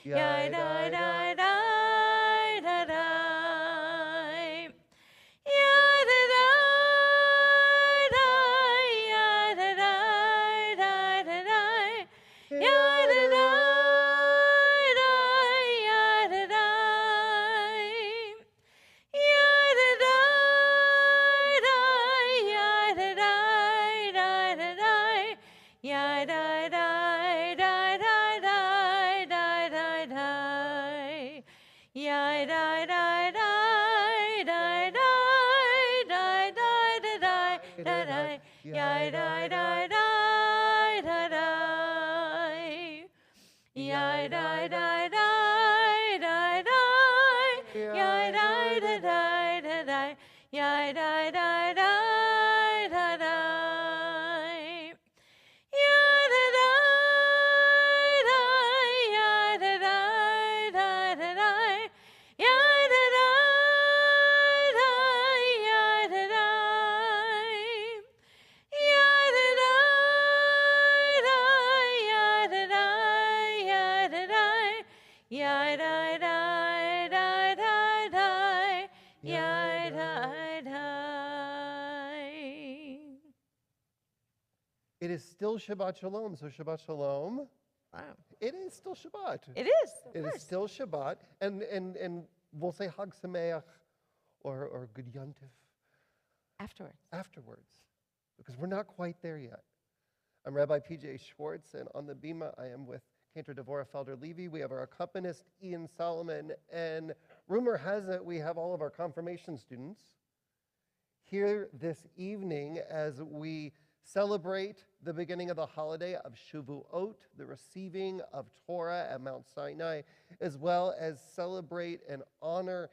Yai dai dai dai dai dai. Yai dai dai dai. Yai dai dai dai dai dai. Yai dai dai dai. Yai dai dai. Yai dai dai dai. Yai dai dai dai dai dai. Yai dai dai dai dai dai dai dai dai. Yai dai dai dai dai dai dai dai dai dai dai dai. Yai dai dai dai dai dai. Yai dai dai dai dai dai. Yai dai dai dai dai dai. Yai dai dai dai dai dai. Yai dai dai dai. Yai dai dai dai dai dai. Yai dai dai dai. Yai dai dai. Yai dai dai dai. Yai dai dai. Yai dai dai. Yai dai dai dai dai dai. Yai dai dai. It is still Shabbat Shalom, so Shabbat Shalom. Wow. It is still Shabbat. It is. It is still Shabbat, and we'll say Hag Sameach or Good Yontif Afterwards. afterwards, because we're not quite there yet. I'm Rabbi P.J. Schwartz, and on the Bima I am with Cantor Devorah Felder-Levy. We have our accompanist Ian Solomon, and rumor has it we have all of our confirmation students here this evening as we celebrate the beginning of the holiday of Shavuot, the receiving of Torah at Mount Sinai, as well as celebrate and honor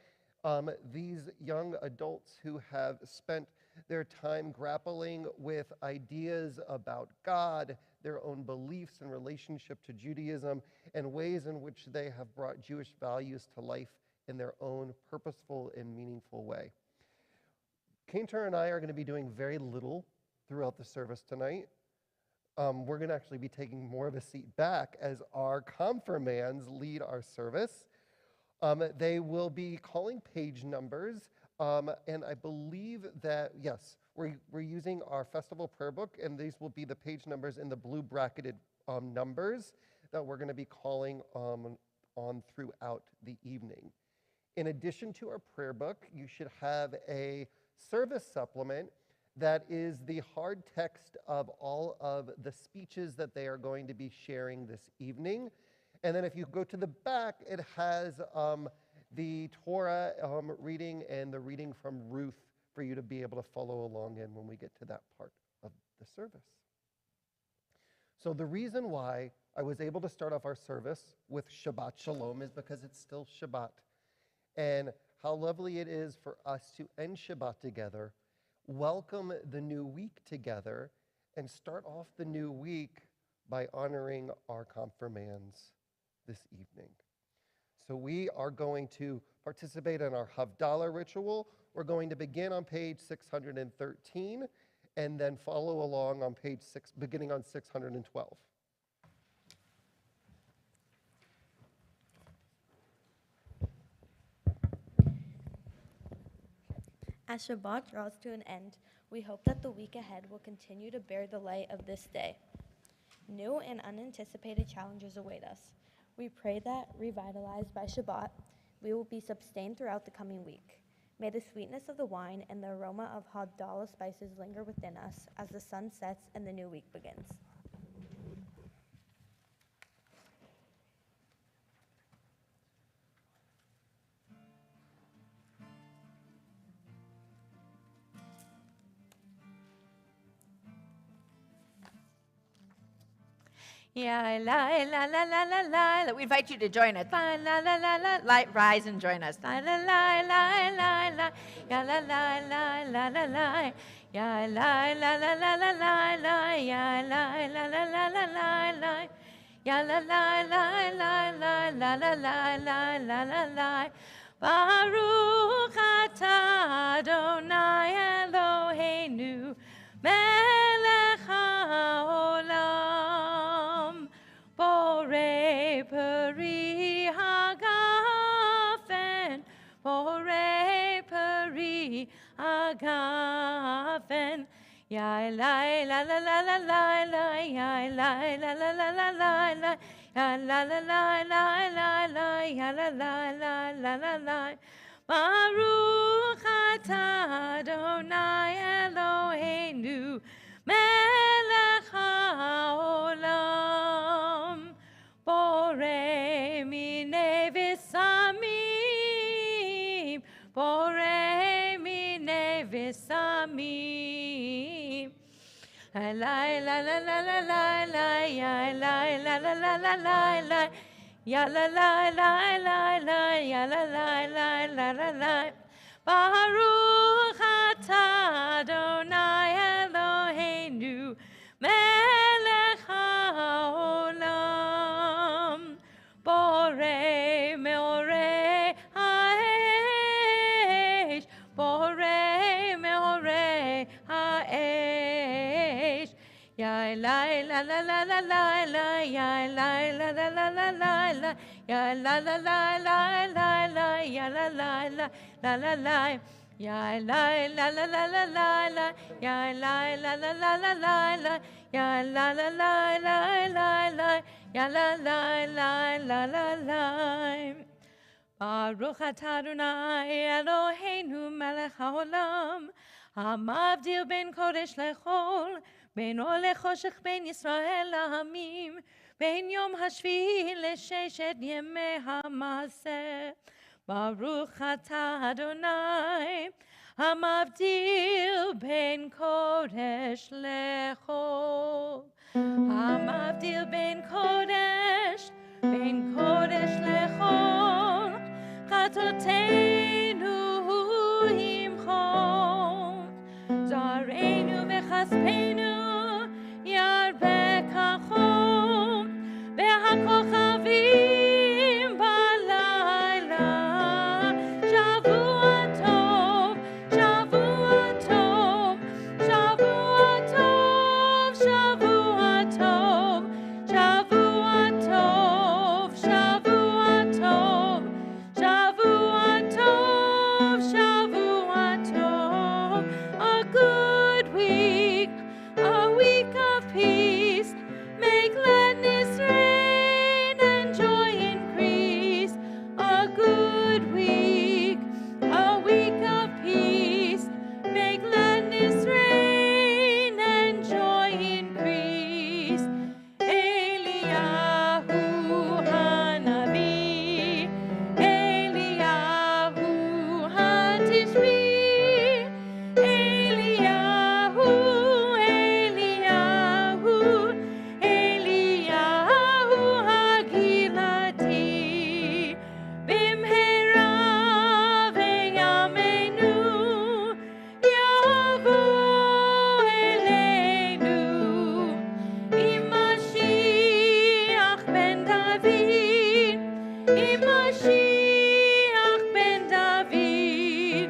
these young adults who have spent their time grappling with ideas about God, their own beliefs and relationship to Judaism, and ways in which they have brought Jewish values to life in their own purposeful and meaningful way. Cantor and I are going to be doing very little throughout the service tonight. We're going to actually be taking more of a seat back as our confirmands lead our service. They will be calling page numbers, and I believe that, yes, we're using our festival prayer book, and these will be the page numbers in the blue bracketed numbers that we're going to be calling on throughout the evening. In addition to our prayer book, you should have a service supplement that is the hard text of all of the speeches that they are going to be sharing this evening. And then if you go to the back, it has the Torah reading and the reading from Ruth for you to be able to follow along in when we get to that part of the service. So the reason why I was able to start off our service with Shabbat Shalom is because it's still Shabbat. And how lovely it is for us to end Shabbat together, welcome the new week together, and start off the new week by honoring our confirmands this evening. So we are going to participate in our Havdalah ritual. We're going to begin on page 613 and then follow along on page 6, beginning on 612. As Shabbat draws to an end, we hope that the week ahead will continue to bear the light of this day. New and unanticipated challenges await us. We pray that, revitalized by Shabbat, we will be sustained throughout the coming week. May the sweetness of the wine and the aroma of Havdalah spices linger within us as the sun sets and the new week begins. Yeah, la la la la la la. We invite you to join us. La la la la la. Light, rise and join us. La la la la la la. Ya la la la la la la. Ya la la la la la la la. Ya la la la la la la la. Ya la la la la la la la la la la la la. Baruch atah Adonai Eloheinu melech haolam borei peri agafen. Ya la la la la la la la, ya la la la la la la la, ya la la la la la la, ya la la la la la la. Baruch atah Adonai Eloheinu melech haolam borei minei v'samim borei minei v'samim. La la la la la la la, ya la la la la la la, ya la la la la la, ya la la la la la la. Baruch atah Adonai Eloheinu melech haolam borei meorei ha'esh borei meorei ha'esh. Ya la la la la la la la, ya la la la la la la la, ya la la la la la la, ya la la la la la la, ya la la la la la la la, ya la la la la la la la, ya la la la la la la, ya la la la la la la. Baruch atah Adonai Eloheinu melech haolam hamavdil ben kodesh lechol ben or lechoshech ben Yisrael la'amim ben yom hashvi'i l'sheshet yemei ha'maseh. Baruch atah Adonai hamavdil ben kodesh lechol hamavdil ben kodesh lechol Chatoteinu imchol Zareinu v'chaspenu yarbeh kachom v'hakochavim balayla. Shavua tov, Shavua tov, Shavua tov, Shavua tov, Shavua tov, Shavua tov, Shavua tov, Shavua tov. A good week, a week of peace. Make gladness reign and joy increase. A good week, a week of peace. Make gladness reign and joy increase. Eliyahu Hanavi, Eliyahu Hatishbi, Eliyahu, Eliyahu, Eliyahu Hagilati, Bimhera v'yameinu, Yavo Eleinu, Imashiach ben David, Imashiach ben David,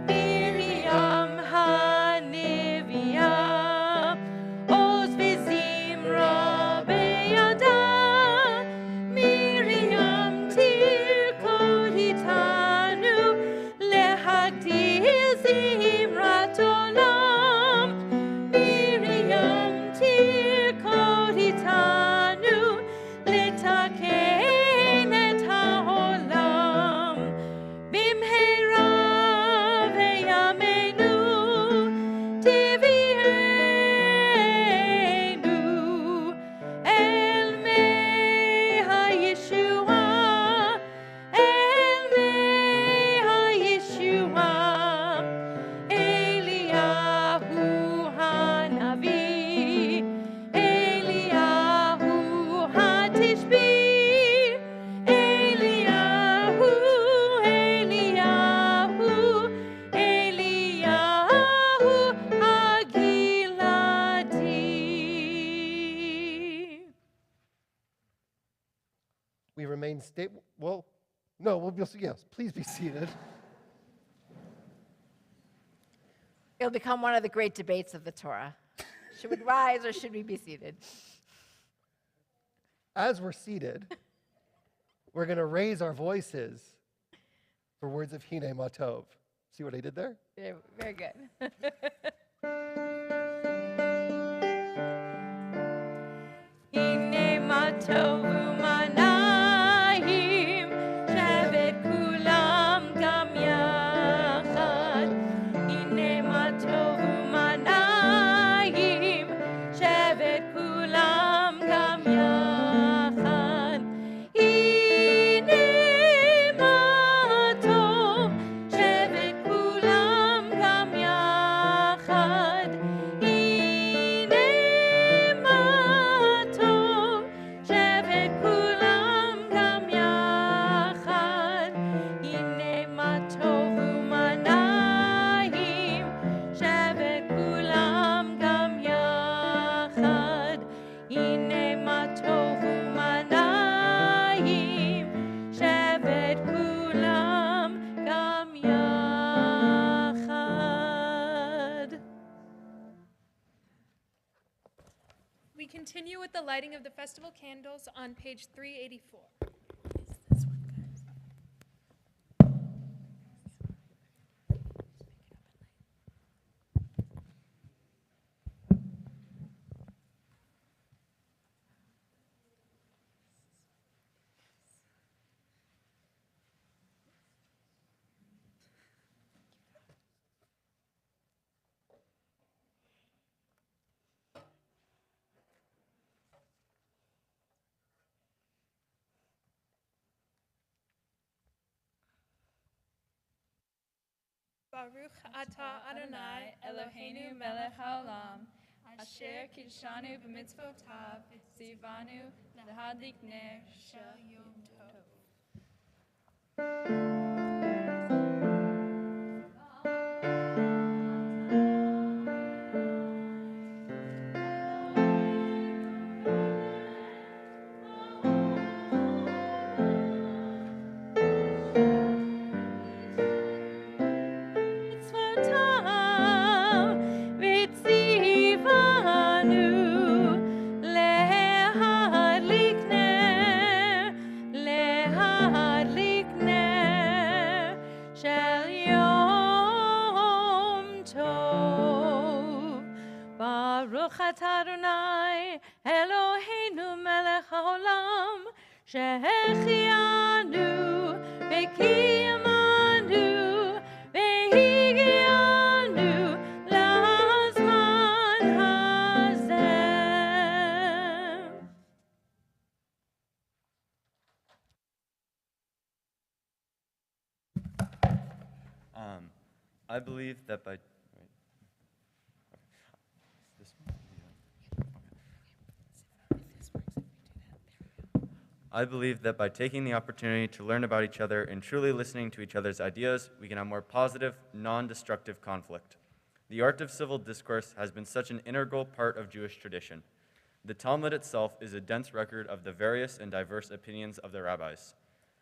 Miriam Hanivia, Oz v'zimra beyada, Miriam tirkot itanu, lehagdil zimrat olam, Miriam tirkot itanu, letaken et haolam. Bimhera v'yameinu, tivienu, el mei ha'yeshua, el mei ha'yeshua. Eliyahu Hanavi, Eliyahu Hatishbi, Eliyahu, Eliyahu, Eliyahu Hagilati. We remain stable. Well, no, we'll be, yes, please be seated. It'll become one of the great debates of the Torah. Should we rise or should we be seated? As we're seated, we're going to raise our voices for words of Hine Matov. See what I did there? Yeah, very good. Hine ma tovu manayim, shevet kulam gam yachad. Hine ma tovu manayim, shevet kulam gam yachad. Hine ma tov, shevet kulam gam yachad. Hine ma tov, shevet kulam gam yachad. Hine ma tovu manayim, shevet kulam gam yachad. Hine ma tovu manayim, shevet kulam gam yachad. We continue with the lighting of the festival candles on page 384. Baruch atah Adonai Eloheinu melech haolam, asher kidshanu b'mitzvotav, tzivanu lahadlik ner shel yom tov. Mitzvotav v'tzivanu lehadlik ner shel yom tov. Baruch atah Adonai Eloheinu melech haolam, שהחיינו וקיימנו והגיענו לזמן הזה. I believe that by this one? I believe that by taking the opportunity to learn about each other and truly listening to each other's ideas, we can have more positive, non-destructive conflict. The art of civil discourse has been such an integral part of Jewish tradition. The Talmud itself is a dense record of the various and diverse opinions of the rabbis.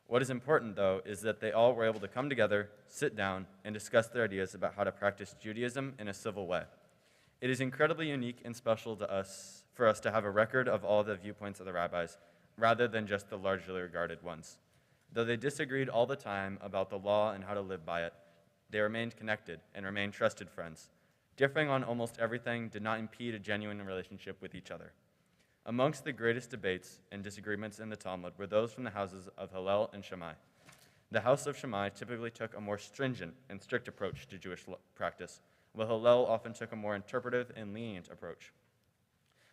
What is important, though, is that they all were able to come together, sit down, and discuss their ideas about how to practice Judaism in a civil way. It is incredibly unique and special to us, for us to have a record of all the viewpoints of the rabbis, rather than just the largely regarded ones. Though they disagreed all the time about the law and how to live by it, they remained connected and remained trusted friends. Differing on almost everything did not impede a genuine relationship with each other. Amongst the greatest debates and disagreements in the Talmud were those from the houses of Hillel and Shammai. The house of Shammai typically took a more stringent and strict approach to Jewish practice, while Hillel often took a more interpretive and lenient approach.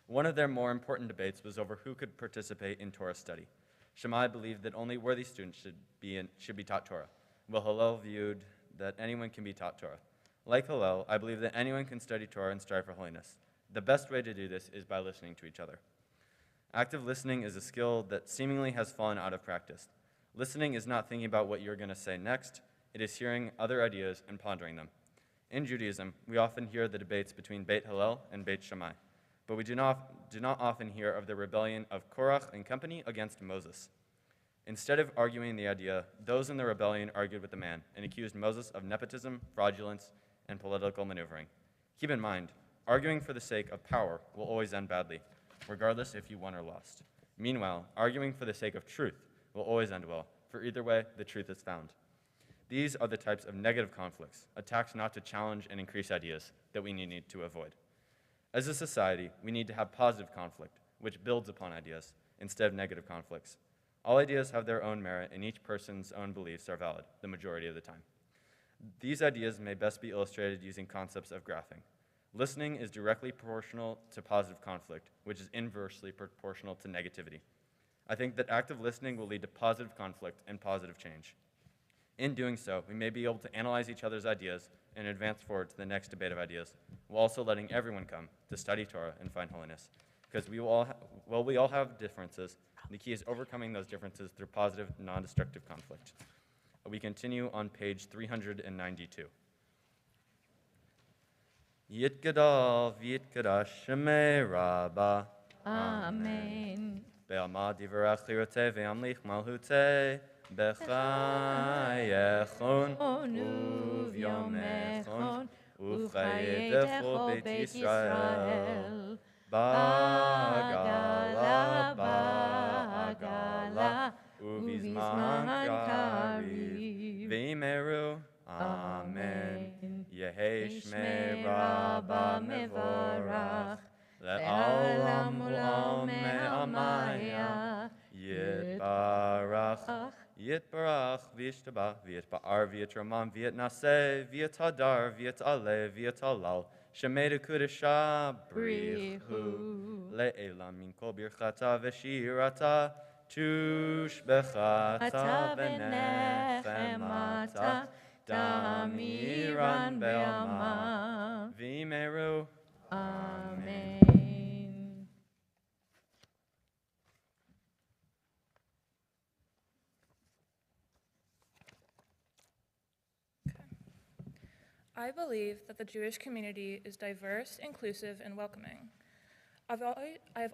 One of their more important debates was over who could participate in Torah study. Shammai believed that only worthy students should be taught Torah, while Hillel viewed that anyone can be taught Torah. Like Hillel, I believe that anyone can study Torah and strive for holiness. The best way to do this is by listening to each other. Active listening is a skill that seemingly has fallen out of practice. Listening is not thinking about what you're going to say next. It is hearing other ideas and pondering them. In Judaism, we often hear the debates between Beit Hillel and Beit Shammai, but we do not often hear of the rebellion of Korach and company against Moses. Instead of arguing the idea, those in the rebellion argued with the man and accused Moses of nepotism, fraudulence, and political maneuvering. Keep in mind, arguing for the sake of power will always end badly, regardless if you won or lost. Meanwhile, arguing for the sake of truth will always end well, for either way, the truth is found. These are the types of negative conflicts, attacks not to challenge and increase ideas, that we need to avoid. As a society, we need to have positive conflict, which builds upon ideas, instead of negative conflicts. All ideas have their own merit, and each person's own beliefs are valid, the majority of the time. These ideas may best be illustrated using concepts of graphing. Listening is directly proportional to positive conflict, which is inversely proportional to negativity. I think that active listening will lead to positive conflict and positive change. In doing so, we may be able to analyze each other's ideas and advance forward to the next debate of ideas, while also letting everyone come to study Torah and find holiness. Because we all have differences. The key is overcoming those differences through positive, non-destructive conflict. We continue on page 392. Yitgadal v'yitgadash shemei Rabba. Amen. Be'alma divrach liroteh ve'amlich malhuteh. Bechayechon uvyomechon uchayedecho Beit Yisrael. Bagala, bagala, ubizman kari, v'imeru, amen. Yehi shmei Rabba mevorach, le'alam u'am me'amaya, yitbarach, yitbarach, v'yishtabach, v'yitba'ar, v'yitramam, v'yitnaseh, v'yithadar, v'yit'aleh, v'yit'alal, Shemeru Kudesha Brichu Le'elam Min Kol Birchata V'Shirata Tushbechata V'Nechemata Damiran Be'alma V'imeru Amen. I believe that the Jewish community is diverse, inclusive, and welcoming. I've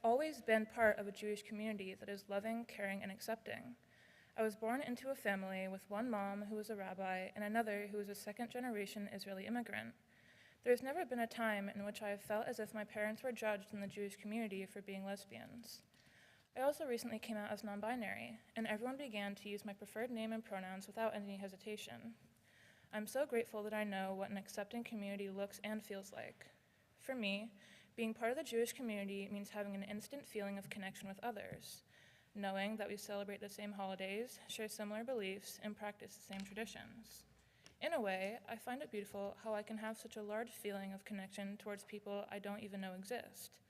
always been part of a Jewish community that is loving, caring, and accepting. I was born into a family with one mom who was a rabbi and another who was a second-generation Israeli immigrant. There has never been a time in which I have felt as if my parents were judged in the Jewish community for being lesbians. I also recently came out as non-binary, and everyone began to use my preferred name and pronouns without any hesitation. I'm so grateful that I know what an accepting community looks and feels like. For me, being part of the Jewish community means having an instant feeling of connection with others, knowing that we celebrate the same holidays, share similar beliefs, and practice the same traditions. In a way, I find it beautiful how I can have such a large feeling of connection towards people I don't even know exist.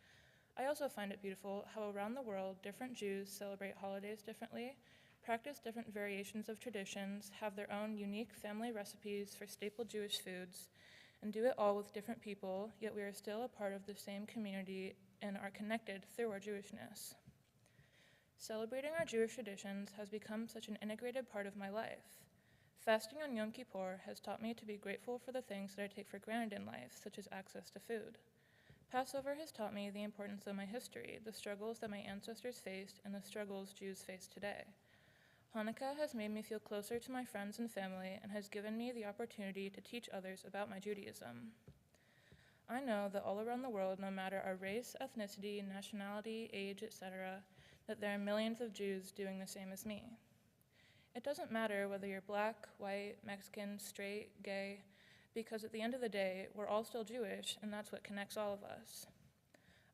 I also find it beautiful how around the world, different Jews celebrate holidays differently, practice different variations of traditions, have their own unique family recipes for staple Jewish foods, and do it all with different people, yet we are still a part of the same community and are connected through our Jewishness. Celebrating our Jewish traditions has become such an integrated part of my life. Fasting on Yom Kippur has taught me to be grateful for the things that I take for granted in life, such as access to food. Passover has taught me the importance of my history, the struggles that my ancestors faced, and the struggles Jews face today. Hanukkah has made me feel closer to my friends and family and has given me the opportunity to teach others about my Judaism. I know that all around the world, no matter our race, ethnicity, nationality, age, etc., that there are millions of Jews doing the same as me. It doesn't matter whether you're black, white, Mexican, straight, gay, because at the end of the day, we're all still Jewish, and that's what connects all of us.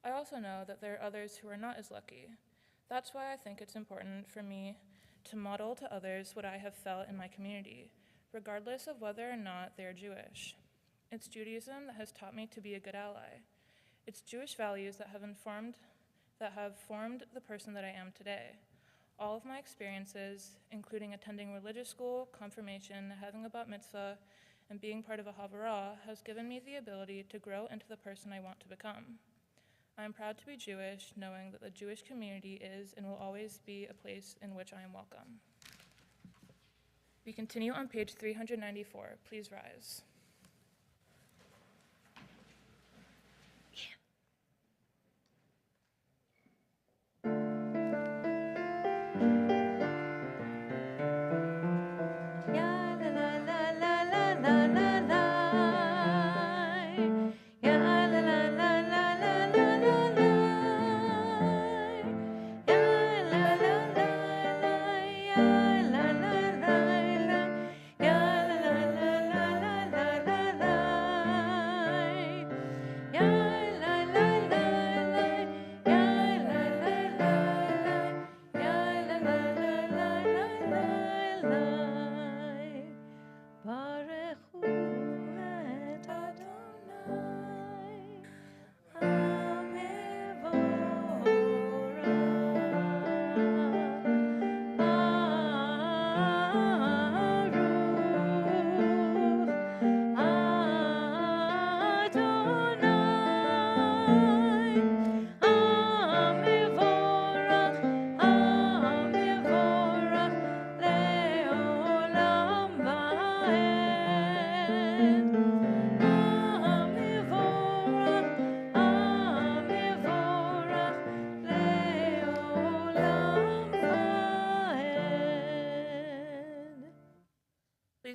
I also know that there are others who are not as lucky. That's why I think it's important for me to model to others what I have felt in my community, regardless of whether or not they are Jewish. It's Judaism that has taught me to be a good ally. It's Jewish values that have formed the person that I am today. All of my experiences, including attending religious school, confirmation, having a bat mitzvah, and being part of a havarah, has given me the ability to grow into the person I want to become. I am proud to be Jewish, knowing that the Jewish community is and will always be a place in which I am welcome. We continue on page 394. Please rise. La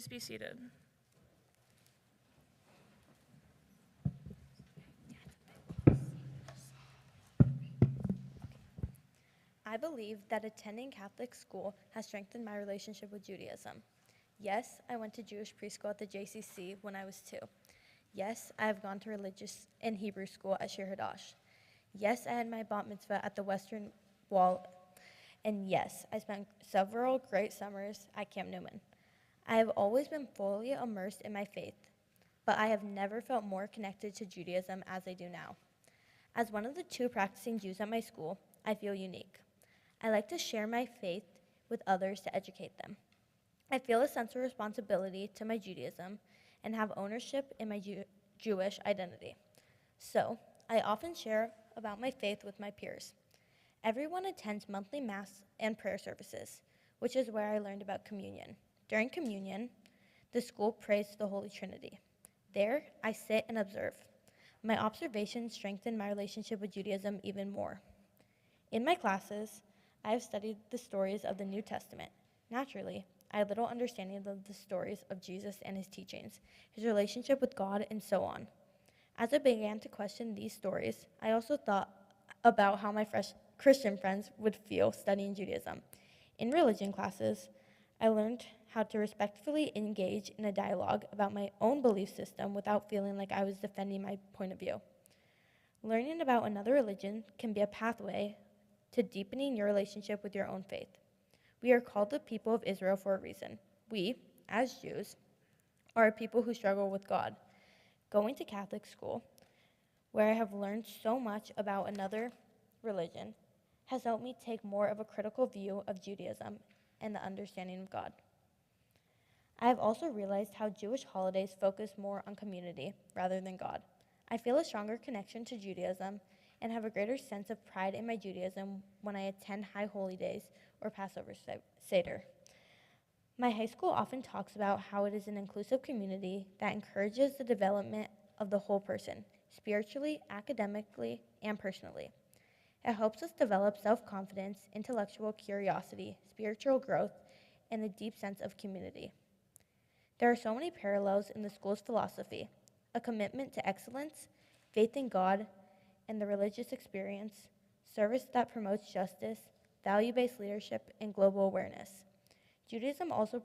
Please be seated. I believe that attending Catholic school has strengthened my relationship with Judaism. Yes, I went to Jewish preschool at the JCC when I was 2. Yes, I have gone to religious and Hebrew school at Shir Hadash. Yes, I had my bat mitzvah at the Western Wall. And yes, I spent several great summers at Camp Newman. I have always been fully immersed in my faith, but I have never felt more connected to Judaism as I do now. As one of the 2 practicing Jews at my school, I feel unique. I like to share my faith with others to educate them. I feel a sense of responsibility to my Judaism and have ownership in my Jewish identity. So, I often share about my faith with my peers. Everyone attends monthly Mass and prayer services, which is where I learned about communion. During communion, the school prays to the Holy Trinity. There, I sit and observe. My observations strengthen my relationship with Judaism even more. In my classes, I have studied the stories of the New Testament. Naturally, I had little understanding of the stories of Jesus and his teachings, his relationship with God, and so on. As I began to question these stories, I also thought about how my Christian friends would feel studying Judaism. In religion classes, I learned how to respectfully engage in a dialogue about my own belief system without feeling like I was defending my point of view. Learning about another religion can be a pathway to deepening your relationship with your own faith. We are called the people of Israel for a reason. We, as Jews, are a people who struggle with God. Going to Catholic school, where I have learned so much about another religion, has helped me take more of a critical view of Judaism and the understanding of God. I have also realized how Jewish holidays focus more on community rather than God. I feel a stronger connection to Judaism and have a greater sense of pride in my Judaism when I attend High Holy Days or Passover Seder. My high school often talks about how it is an inclusive community that encourages the development of the whole person, spiritually, academically, and personally. It helps us develop self-confidence, intellectual curiosity, spiritual growth, and a deep sense of community. There are so many parallels in the school's philosophy: a commitment to excellence, faith in God and the religious experience, service that promotes justice, value-based leadership, and global awareness. Judaism also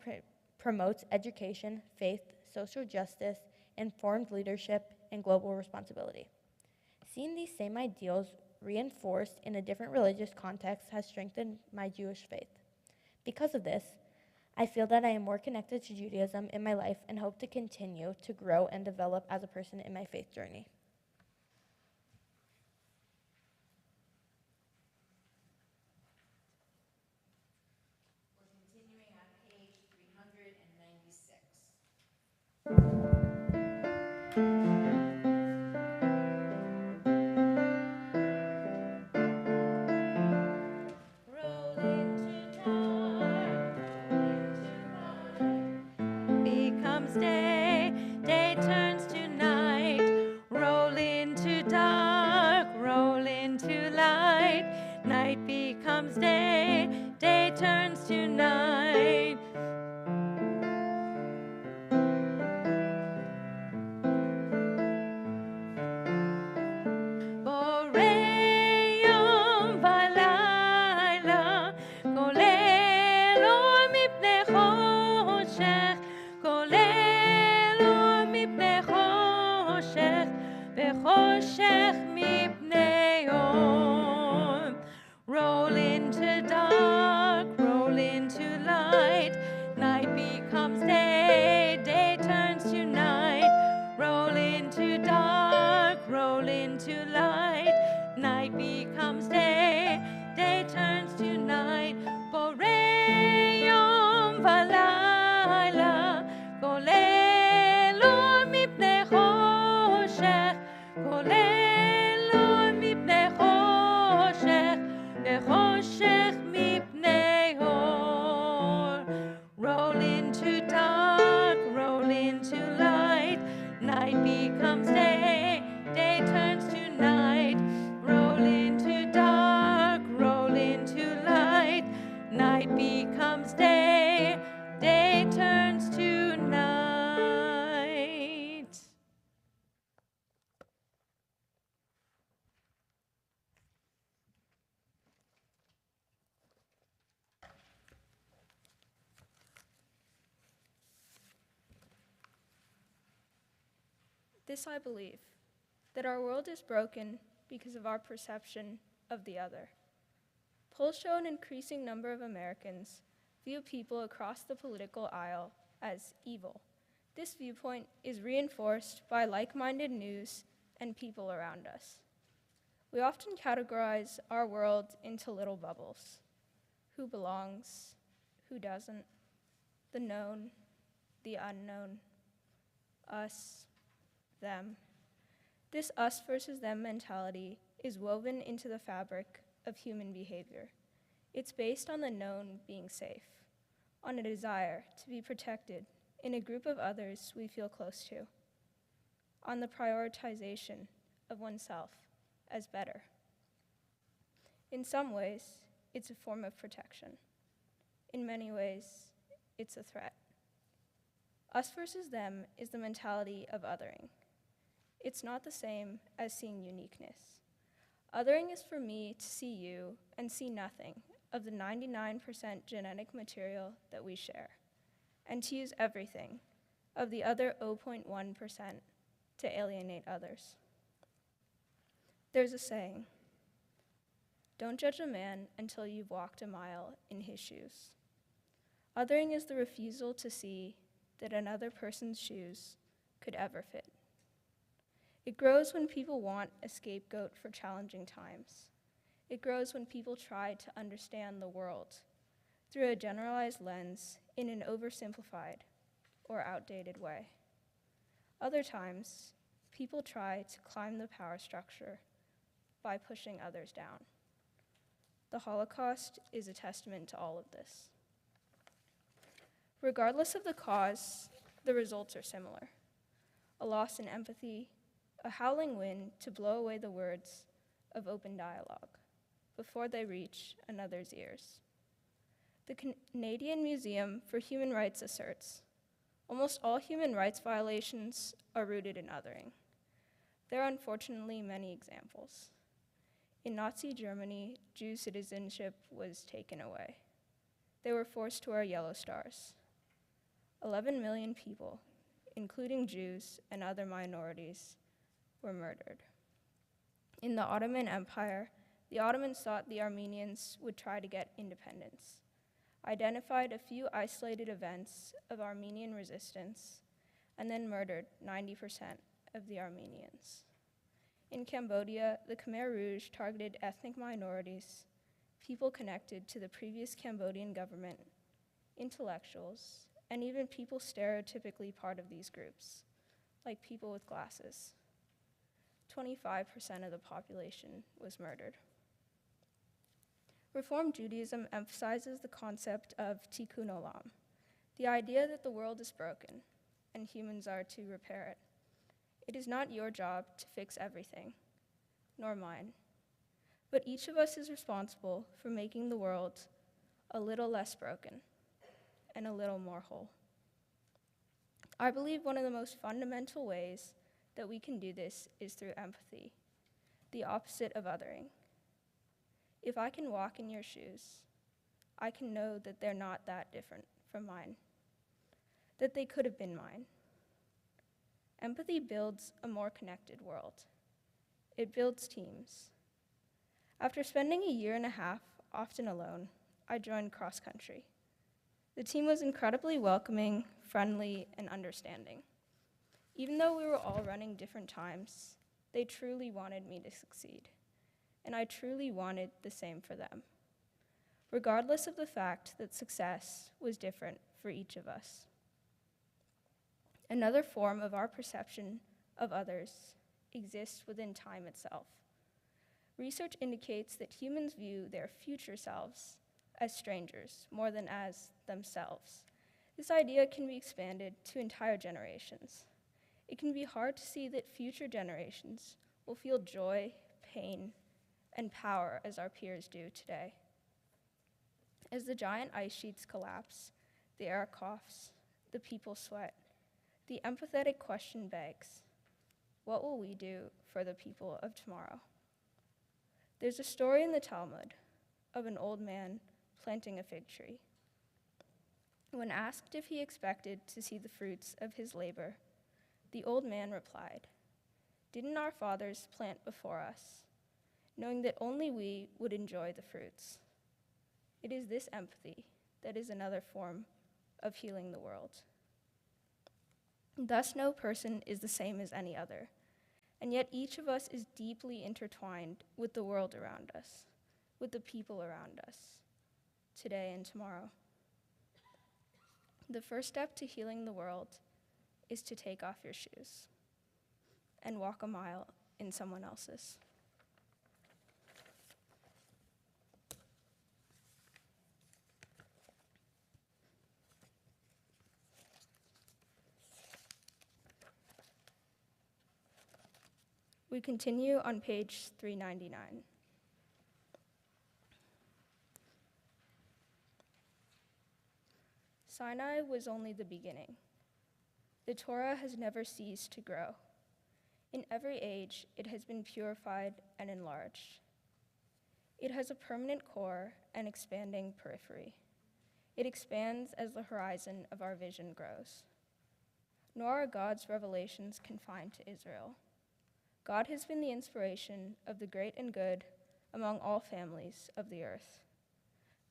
promotes education, faith, social justice, informed leadership, and global responsibility. Seeing these same ideals reinforced in a different religious context has strengthened my Jewish faith. Because of this, I feel that I am more connected to Judaism in my life and hope to continue to grow and develop as a person in my faith journey. We're continuing on page 396. Day, day turns to night, roll into dark, roll into light. Night becomes day, day turns to night. Boreum valayla, kolel mipnei choshech, בחושך מפני אור. Roll into dark, roll into light. Night becomes day, day turns to night. Roll into dark, roll into light. Night becomes day, day turns to night. Boreum valayla, כולל אור מפני חושך. כולל אור מפני חושך, וחושך מפני אור. Roll into dark, roll into light. Night becomes day, day turns to night. Roll into dark, roll into light. Night becomes day, day turns to night. This I believe, that our world is broken because of our perception of the other. Polls show an increasing number of Americans view people across the political aisle as evil. This viewpoint is reinforced by like-minded news and people around us. We often categorize our world into little bubbles. Who belongs, who doesn't, the known, the unknown, us, them. This us versus them mentality is woven into the fabric of human behavior. It's based on the known being safe, on a desire to be protected in a group of others we feel close to, on the prioritization of oneself as better. In some ways, it's a form of protection. In many ways, it's a threat. Us versus them is the mentality of othering. It's not the same as seeing uniqueness. Othering is for me to see you and see nothing of the 99% genetic material that we share, and to use everything of the other 0.1% to alienate others. There's a saying, don't judge a man until you've walked a mile in his shoes. Othering is the refusal to see that another person's shoes could ever fit. It grows when people want a scapegoat for challenging times. It grows when people try to understand the world through a generalized lens in an oversimplified or outdated way. Other times, people try to climb the power structure by pushing others down. The Holocaust is a testament to all of this. Regardless of the cause, the results are similar. A loss in empathy, a howling wind to blow away the words of open dialogue before they reach another's ears. The Canadian Museum for Human Rights asserts, almost all human rights violations are rooted in othering. There are unfortunately many examples. In Nazi Germany, Jew citizenship was taken away. They were forced to wear yellow stars. 11 million people, including Jews and other minorities, were murdered. In the Ottoman Empire, the Ottomans thought the Armenians would try to get independence, identified a few isolated events of Armenian resistance, and then murdered 90% of the Armenians. In Cambodia, the Khmer Rouge targeted ethnic minorities, people connected to the previous Cambodian government, intellectuals, and even people stereotypically part of these groups, like people with glasses. 25% of the population was murdered. Reform Judaism emphasizes the concept of tikkun olam, the idea that the world is broken and humans are to repair it. It is not your job to fix everything, nor mine, but each of us is responsible for making the world a little less broken and a little more whole. I believe one of the most fundamental ways that we can do this is through empathy, the opposite of othering. If I can walk in your shoes, I can know that they're not that different from mine, that they could have been mine. Empathy builds a more connected world. It builds teams. After spending a year and a half, often alone, I joined cross country. The team was incredibly welcoming, friendly, and understanding. Even though we were all running different times, they truly wanted me to succeed, and I truly wanted the same for them, regardless of the fact that success was different for each of us. Another form of our perception of others exists within time itself. Research indicates that humans view their future selves as strangers more than as themselves. This idea can be expanded to entire generations. It can be hard to see that future generations will feel joy, pain, and power as our peers do today. As the giant ice sheets collapse, the air coughs, the people sweat, the empathetic question begs, what will we do for the people of tomorrow? There's a story in the Talmud of an old man planting a fig tree. When asked if he expected to see the fruits of his labor, the old man replied, Didn't our fathers plant before us, knowing that only we would enjoy the fruits? It is this empathy that is another form of healing the world. Thus, no person is the same as any other, and yet each of us is deeply intertwined with the world around us, with the people around us, today and tomorrow. The first step to healing the world is to take off your shoes and walk a mile in someone else's. We continue on page 399. Sinai was only the beginning. The Torah has never ceased to grow. In every age, it has been purified and enlarged. It has a permanent core and expanding periphery. It expands as the horizon of our vision grows. Nor are God's revelations confined to Israel. God has been the inspiration of the great and good among all families of the earth.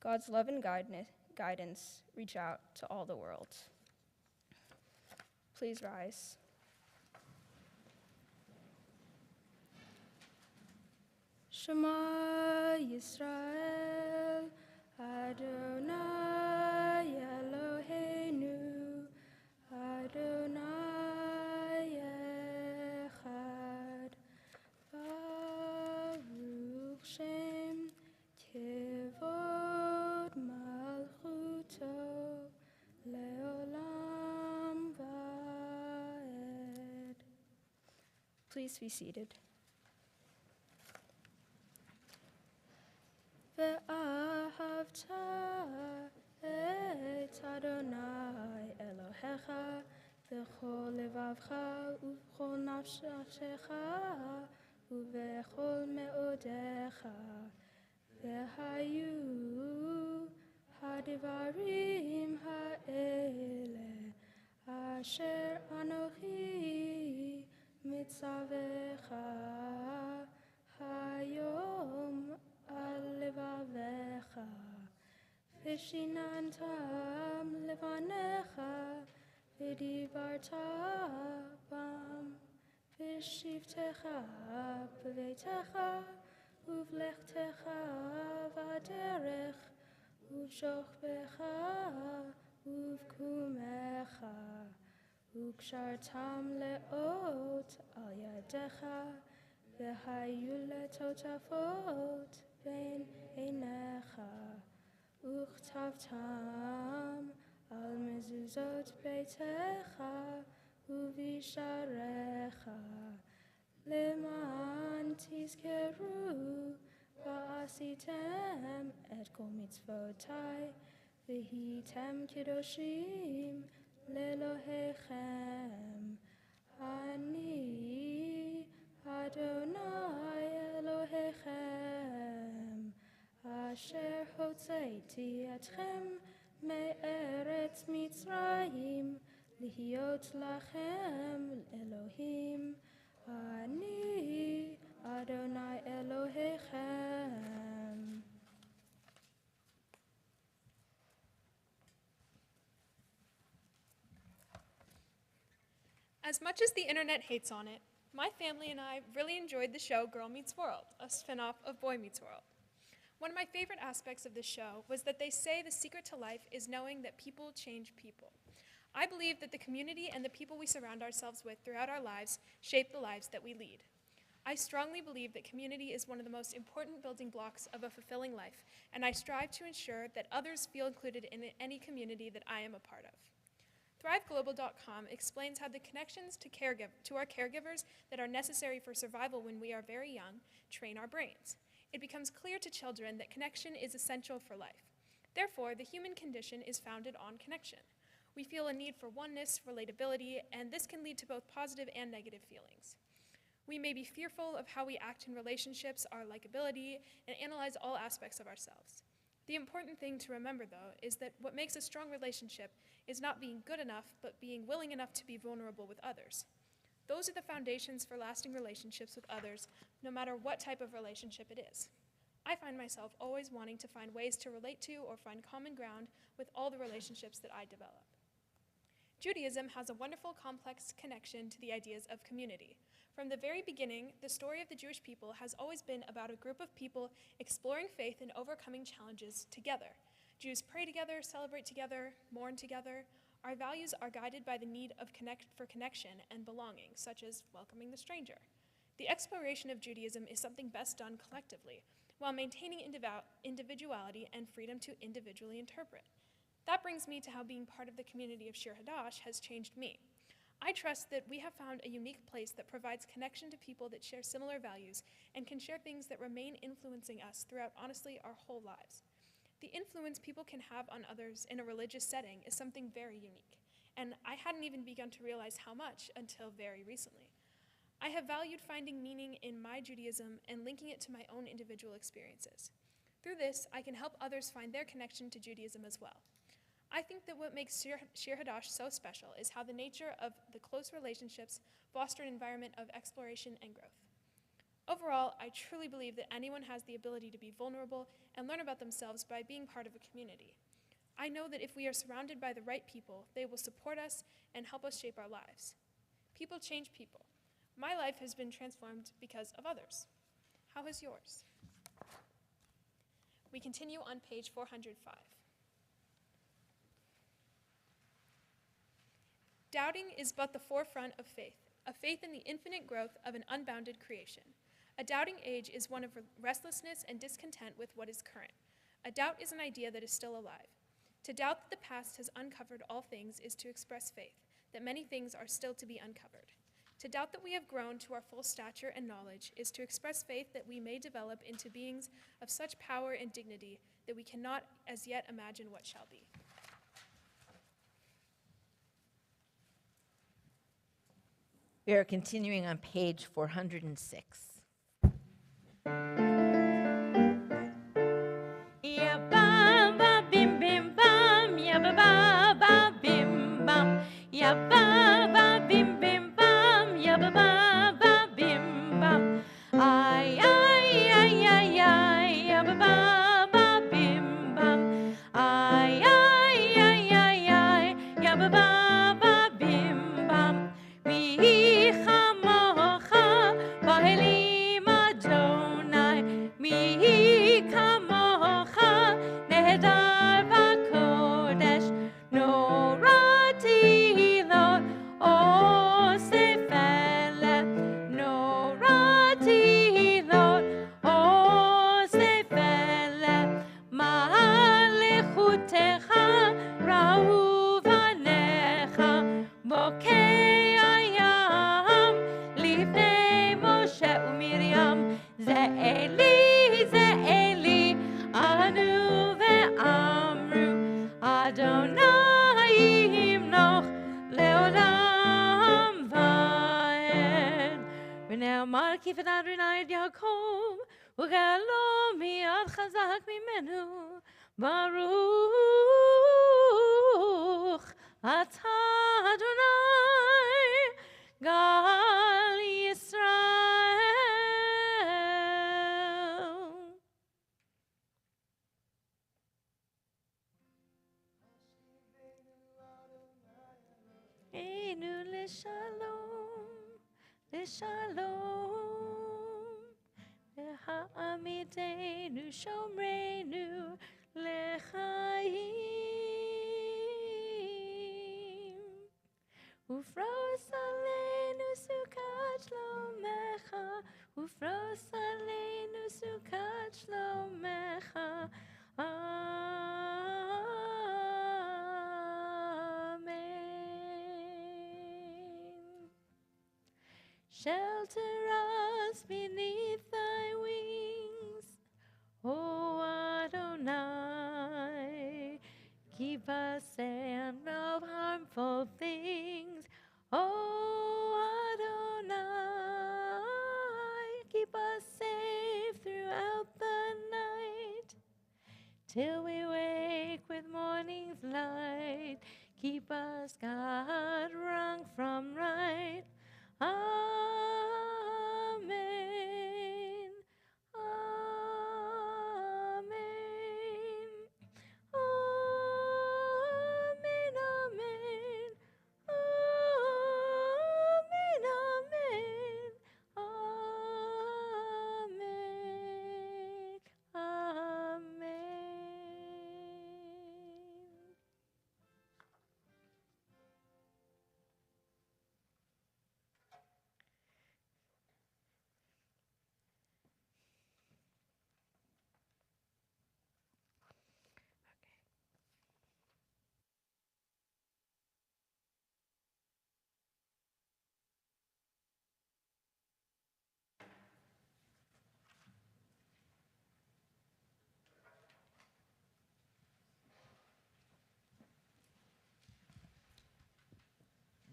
God's love and guidance reach out to all the world. Please rise. Shema Yisrael, Adonai Eloheinu, Adonai Echad, Baruch Shem Kevod Malchuto, Leolam Vaed. Please be seated. ואהבת את אדוני אלוהיך בכל לבבך ובכל נפשך ובכל מאודיך. והיו הדברים האלה אשר אנוכי מצווך היום על לבביך, ושיננתם לבניך, ודיברת בם, בשבתך בביתך, ובלכתך בדרך, ובשוכבך ובקומך, וקשרתם לאות על ידך, והיו לטוטפות בין עיניך, וכתבתם על מזוזות ביתך ובשעריך, למען תזכרו ועשיתם את כל מצוותי, והייתם קדושים לאלוהיכם. אני אדוני אלוהיכם, אשר הוצאתי אתכם מארץ מצרים, להיות לכם אלוהים. אני אדוני אלוהיכם. As much as the internet hates on it, my family and I really enjoyed the show Girl Meets World, a spin-off of Boy Meets World. One of my favorite aspects of this show was that they say the secret to life is knowing that people change people. I believe that the community and the people we surround ourselves with throughout our lives shape the lives that we lead. I strongly believe that community is one of the most important building blocks of a fulfilling life, and I strive to ensure that others feel included in any community that I am a part of. ThriveGlobal.com explains how the connections to our caregivers that are necessary for survival when we are very young train our brains. It becomes clear to children that connection is essential for life. Therefore, the human condition is founded on connection. We feel a need for oneness, relatability, and this can lead to both positive and negative feelings. We may be fearful of how we act in relationships, our likability, and analyze all aspects of ourselves. The important thing to remember, though, is that what makes a strong relationship is not being good enough, but being willing enough to be vulnerable with others. Those are the foundations for lasting relationships with others, no matter what type of relationship it is. I find myself always wanting to find ways to relate to or find common ground with all the relationships that I develop. Judaism has a wonderful, complex connection to the ideas of community. From the very beginning, the story of the Jewish people has always been about a group of people exploring faith and overcoming challenges together. Jews pray together, celebrate together, mourn together. Our values are guided by the need for connection and belonging, such as welcoming the stranger. The exploration of Judaism is something best done collectively, while maintaining individuality and freedom to individually interpret. That brings me to how being part of the community of Shir Hadash has changed me. I trust that we have found a unique place that provides connection to people that share similar values and can share things that remain influencing us throughout, honestly, our whole lives. The influence people can have on others in a religious setting is something very unique, and I hadn't even begun to realize how much until very recently. I have valued finding meaning in my Judaism and linking it to my own individual experiences. Through this, I can help others find their connection to Judaism as well. I think that what makes Shir Hadash so special is how the nature of the close relationships foster an environment of exploration and growth. Overall, I truly believe that anyone has the ability to be vulnerable and learn about themselves by being part of a community. I know that if we are surrounded by the right people, they will support us and help us shape our lives. People change people. My life has been transformed because of others. How has yours? We continue on page 405. Doubting is but the forefront of faith, a faith in the infinite growth of an unbounded creation. A doubting age is one of restlessness and discontent with what is current. A doubt is an idea that is still alive. To doubt that the past has uncovered all things is to express faith, that many things are still to be uncovered. To doubt that we have grown to our full stature and knowledge is to express faith that we may develop into beings of such power and dignity that we cannot as yet imagine what shall be. We are continuing on page 406. Ya ba ba bim bim bam, ya ba ba ba bim bam, ya ba ba bim bim bam, ya ba ba ba bim bam. Ay ay ay ay ay, ya ba ba ba bim bam. Ay ay ay ay ay, ya ba ba ba bim bam. Mi chamocha ba'elim Adonai, mi kamocha nehedar b'kodesh, norati lo osef eleh, norati lo osef eleh, ma'alechutecha ra'u v'necha, bokei ayam lifnei Moshe u'Miriam, ze Eli, anu ve'amru, Adonai yimnoch le'olam va'ed. ונאמר כפת אדוני את יעקב, וגאלו מיד חזק ממנו, ברוך אתה אדוני, גאל ישראל. Einu לשלום, לשלום, להעמידנו שומרנו לחיים, ופרוס עלינו סוכת שלומך, ופרוס עלינו סוכת שלומך. Amen. Shelter us beneath thy wings, O Adonai. Keep us safe from harmful things, O Adonai. Keep us safe throughout the night, till we wake with morning's light. Keep us, God, wrong from right.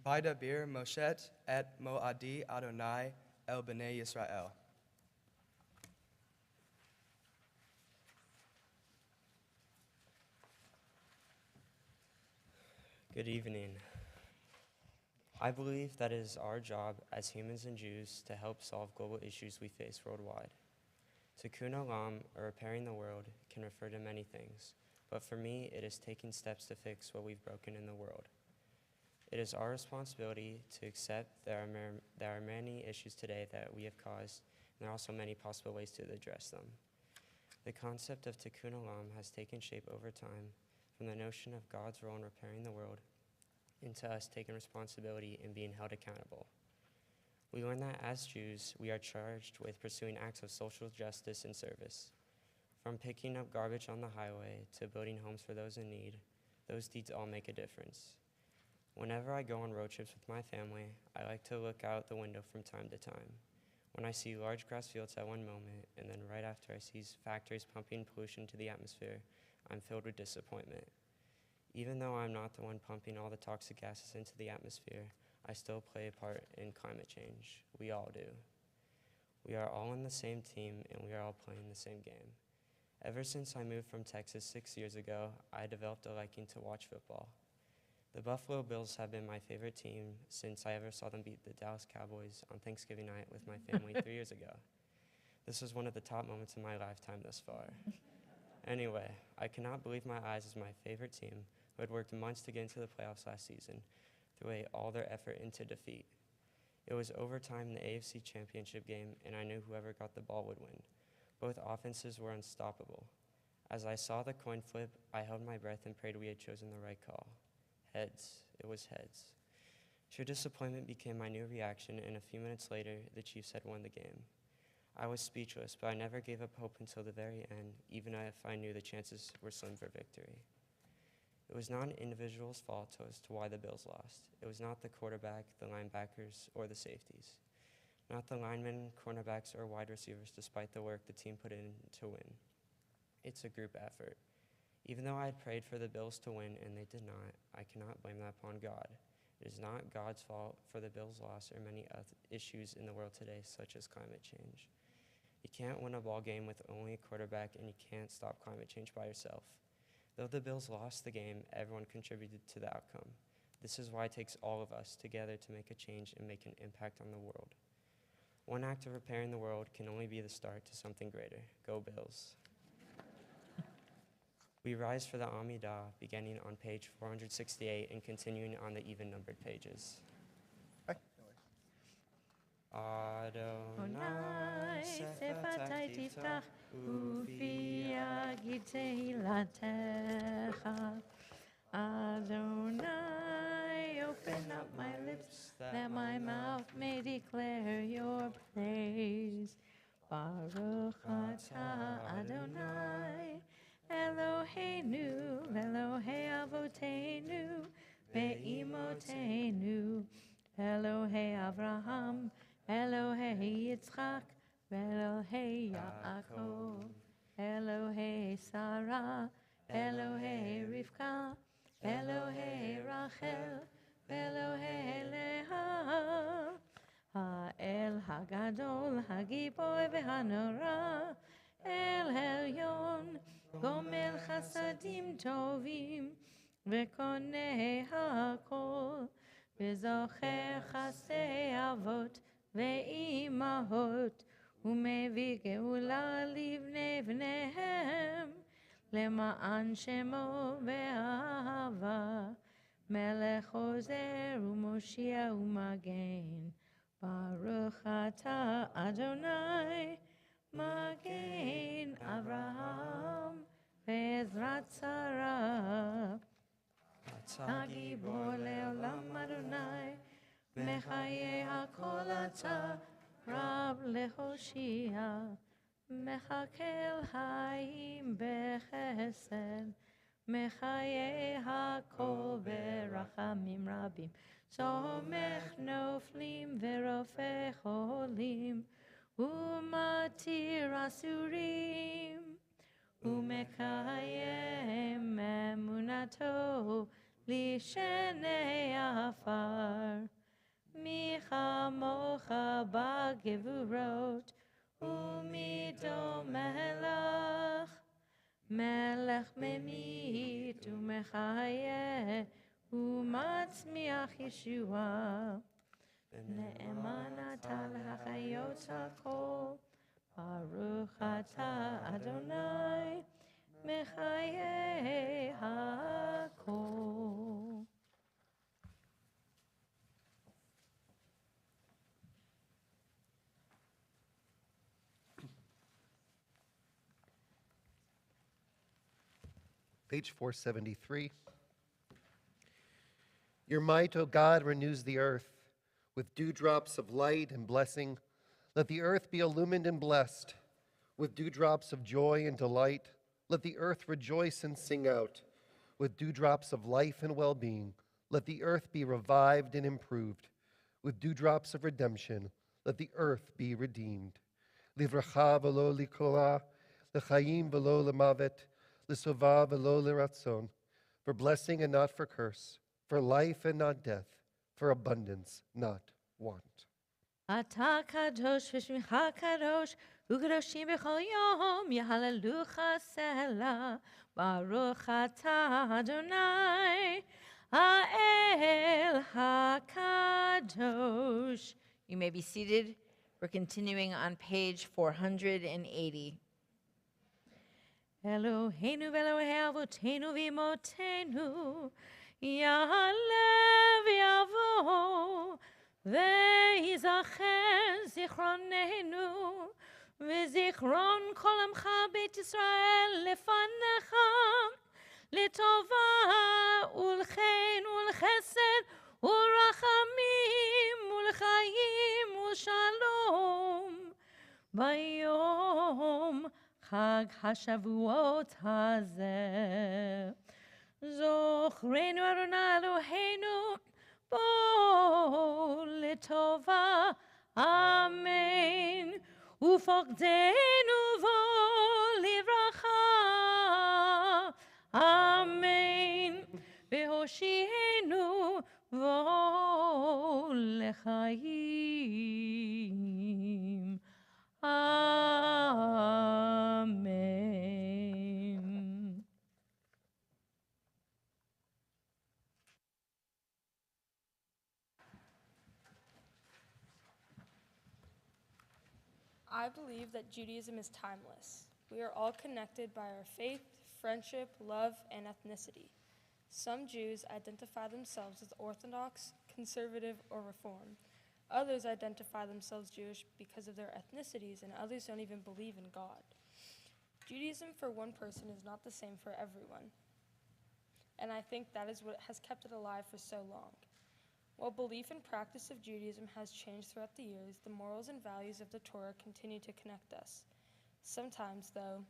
Vaydaber Moshe et Moadi Adonai el Bnei Yisrael. Good evening. I believe that it is our job as humans and Jews to help solve global issues we face worldwide. Tikkun olam, or repairing the world, can refer to many things, but for me, it is taking steps to fix what we've broken in the world. It is our responsibility to accept there are many issues today that we have caused, and there are also many possible ways to address them. The concept of Tikkun olam has taken shape over time, from the notion of God's role in repairing the world into us taking responsibility and being held accountable. We learn that as Jews, we are charged with pursuing acts of social justice and service. From picking up garbage on the highway to building homes for those in need, those deeds all make a difference. Whenever I go on road trips with my family, I like to look out the window from time to time. When I see large grass fields at one moment, and then right after I see factories pumping pollution to the atmosphere, I'm filled with disappointment. Even though I'm not the one pumping all the toxic gases into the atmosphere, I still play a part in climate change. We all do. We are all on the same team, and we are all playing the same game. Ever since I moved from Texas 6 years ago, I developed a liking to watch football. The Buffalo Bills have been my favorite team since I ever saw them beat the Dallas Cowboys on Thanksgiving night with my family 3 years ago. This was one of the top moments in my lifetime thus far. Anyway, I cannot believe my eyes as my favorite team, who had worked months to get into the playoffs last season, threw away all their effort into defeat. It was overtime in the AFC Championship game, and I knew whoever got the ball would win. Both offenses were unstoppable. As I saw the coin flip, I held my breath and prayed we had chosen the right call. Heads. It was heads. True disappointment became my new reaction, and a few minutes later, the Chiefs had won the game. I was speechless, but I never gave up hope until the very end, even if I knew the chances were slim for victory. It was not an individual's fault as to why the Bills lost. It was not the quarterback, the linebackers, or the safeties. Not the linemen, cornerbacks, or wide receivers, despite the work the team put in to win. It's a group effort. Even though I had prayed for the Bills to win and they did not, I cannot blame that upon God. It is not God's fault for the Bills' loss or many other issues in the world today, such as climate change. You can't win a ball game with only a quarterback, and you can't stop climate change by yourself. Though the Bills lost the game, everyone contributed to the outcome. This is why it takes all of us together to make a change and make an impact on the world. One act of repairing the world can only be the start to something greater. Go Bills. We rise for the Amidah, beginning on page 468 and continuing on the even-numbered pages. Adonai sefatai tiftach ufi yagid tehilatecha. Adonai, open up my lips that my mouth may declare your praise. Baruch atah Adonai, Eloheinu, Elohei Avotenu, Ve'imotenu, Elohei Avraham, Elohei Yitzchak, Elohei Yaakov, Elohei Sarah, Elohei Rivka, Elohei Rachel, Elohei Leah, Ha'el Hagadol, Hagibor ve'hanora, El Elyon, Gomel Chasadim Tovim, Ve'konei HaKol, V'zocher Chasei Avot, Ve'imahot, U'mevii Geula Livnei Vneihem, Lema'an Shemo Ve'ahava, Melech Ozer U'Moshia U'Magen, Baruch Atah Adonai, Magen Avraham, Ve'ezrat Sarah, Hagibor le'olam Adonai, Mechaye HaKol Atah, Rab leHoshia, Mechakel Hayim Bechesed, Mechaye HaKol Berachamim Rabim, Somech Noflim Ve'rofeh Cholim, Umatir Asurim, Umekayem Emunato לשני עפר. מי כמוך בגבורות, ומיתו מלך. מלך ממית ומחיה, ומצמיח ישועה. נאמן אתה להחיות הכל, ברוך אתה אדוני, מחיי הכל. Page 473. Your might, O God, renews the earth. With dewdrops of light and blessing, let the earth be illumined and blessed. With dewdrops of joy and delight, let the earth rejoice and sing out. With dewdrops of life and well-being, let the earth be revived and improved. With dewdrops of redemption, let the earth be redeemed. Livracha velo likola, l'chaim velo l'mavet, l'sova velo l'ratzon, for blessing and not for curse, for life and not death, for abundance, not want. אתה קדוש ושמך קדוש, וקדושים בכל יום, יהללוך סלע. ברוך אתה אדוני, האל הקדוש. You may be seated. We're continuing on page 480. Eloheinu ואלוהי אבותינו ואמותינו, יעלה ויבוא, ויזכר זיכרוננו, וזיכרון כל עמך בית ישראל לפניך, לטובה ולחן ולחסד ולרחמים ולחיים ושלום. ביום חג השבועות הזה, זוכרנו אדוני אלוהינו בו לטובה, אמן, ופוקדנו בו לברכה, אמן, והושיענו בו לחיים, amen. I believe that Judaism is timeless. We are all connected by our faith, friendship, love, and ethnicity. Some Jews identify themselves as Orthodox, conservative, or Reform. Others identify themselves Jewish because of their ethnicities, and others don't even believe in God. Judaism for one person is not the same for everyone. And I think that is what has kept it alive for so long. While belief and practice of Judaism has changed throughout the years, the morals and values of the Torah continue to connect us. Sometimes, though,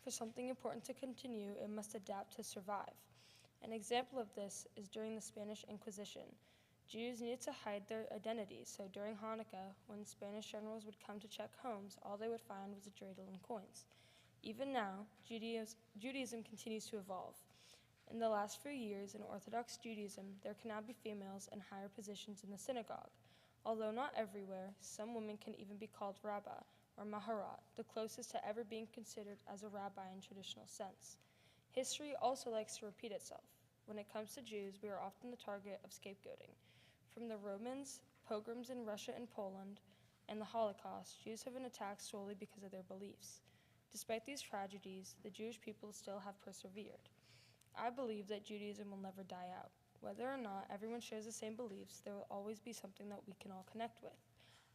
for something important to continue, it must adapt to survive. An example of this is during the Spanish Inquisition. Jews needed to hide their identity, so during Hanukkah, when Spanish generals would come to check homes, all they would find was a dreidel and coins. Even now, Judaism continues to evolve. In the last few years, in Orthodox Judaism, there can now be females in higher positions in the synagogue. Although not everywhere, some women can even be called rabbi or maharat, the closest to ever being considered as a rabbi in traditional sense. History also likes to repeat itself. When it comes to Jews, we are often the target of scapegoating. From the Romans, pogroms in Russia and Poland, and the Holocaust, Jews have been attacked solely because of their beliefs. Despite these tragedies, the Jewish people still have persevered. I believe that Judaism will never die out. Whether or not everyone shares the same beliefs, there will always be something that we can all connect with.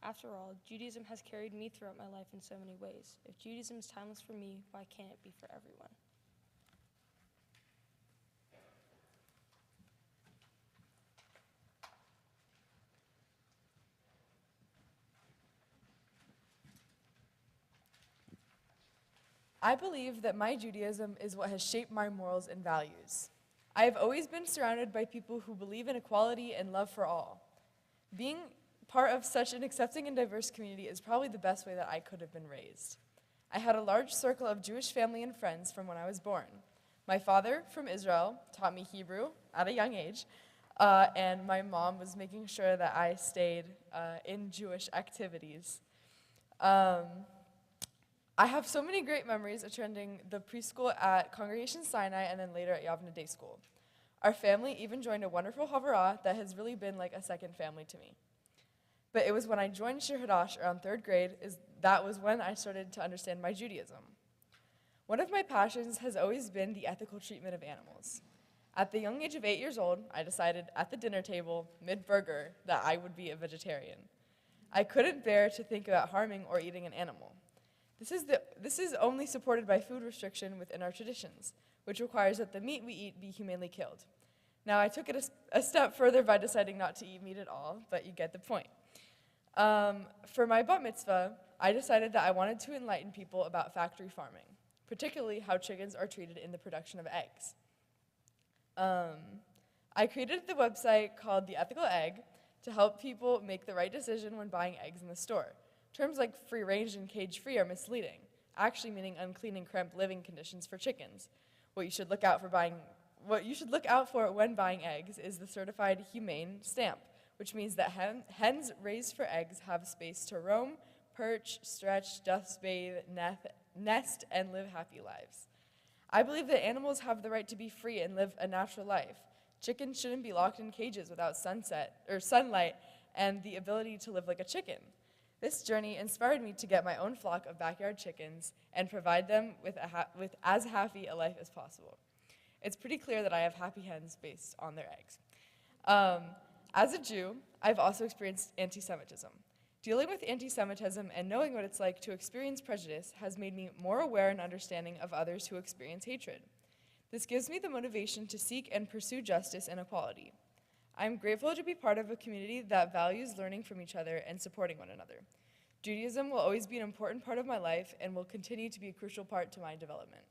After all, Judaism has carried me throughout my life in so many ways. If Judaism is timeless for me, why can't it be for everyone? I believe that my Judaism is what has shaped my morals and values. I have always been surrounded by people who believe in equality and love for all. Being part of such an accepting and diverse community is probably the best way that I could have been raised. I had a large circle of Jewish family and friends from when I was born. My father from Israel taught me Hebrew at a young age, and my mom was making sure that I stayed in Jewish activities. I have so many great memories attending the preschool at Congregation Sinai and then later at Yavneh Day School. Our family even joined a wonderful Havarah that has really been like a second family to me. But it was when I joined Shir Hadash around 3rd grade, that was when I started to understand my Judaism. One of my passions has always been the ethical treatment of animals. At the young age of 8 years old, I decided at the dinner table, mid-burger, that I would be a vegetarian. I couldn't bear to think about harming or eating an animal. This is only supported by food restriction within our traditions, which requires that the meat we eat be humanely killed. Now, I took it a step further by deciding not to eat meat at all, but you get the point. For my bat mitzvah, I decided that I wanted to enlighten people about factory farming, particularly how chickens are treated in the production of eggs. I created the website called The Ethical Egg to help people make the right decision when buying eggs in the store. Terms like free-range and cage-free are misleading, actually meaning unclean and cramped living conditions for chickens. What you should look out for when buying eggs is the certified humane stamp, which means that hens raised for eggs have space to roam, perch, stretch, dust bathe, nest, and live happy lives. I believe that animals have the right to be free and live a natural life. Chickens shouldn't be locked in cages without sunlight and the ability to live like a chicken. This journey inspired me to get my own flock of backyard chickens and provide them with as happy a life as possible. It's pretty clear that I have happy hens based on their eggs. As a Jew, I've also experienced anti-Semitism. Dealing with anti-Semitism and knowing what it's like to experience prejudice has made me more aware and understanding of others who experience hatred. This gives me the motivation to seek and pursue justice and equality. I'm grateful to be part of a community that values learning from each other and supporting one another. Judaism will always be an important part of my life and will continue to be a crucial part to my development.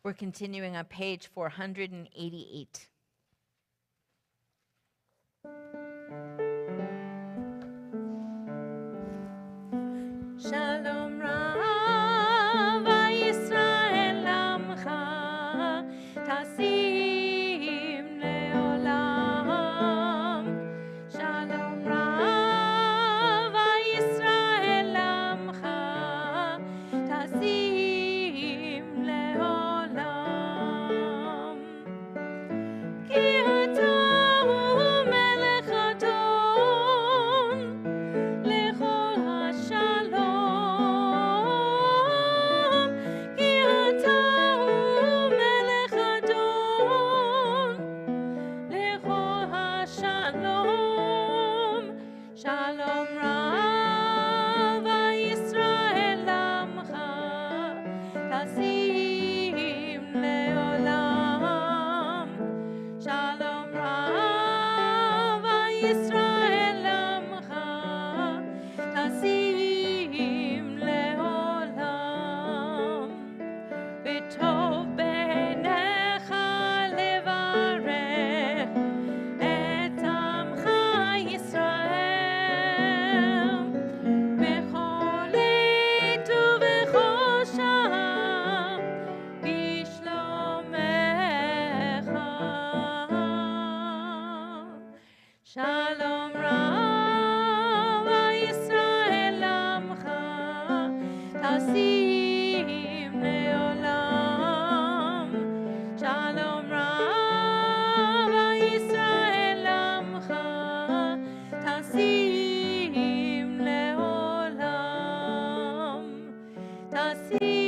We're continuing on page 488. Shalom Rav Yisrael Amcha Tasim Leolam. Shalom Rav Yisrael Amcha Tasim Leolam. Ki ata hu melech adon lechol hashalom. Ki ata hu melech adon lechol hashalom. Shalom Rav Yisrael Amcha Tasim Leolam. Shalom Rav Yisrael Amcha Tasim Leolam. V'tov b'einecha levarech et amcha Yisrael b'chol עת ובכל שעה בשלומך. Shalom Rav Yisrael Amcha Tasim Leolam. Shalom Rav Yisrael Amcha Tasim Leolam. Tasim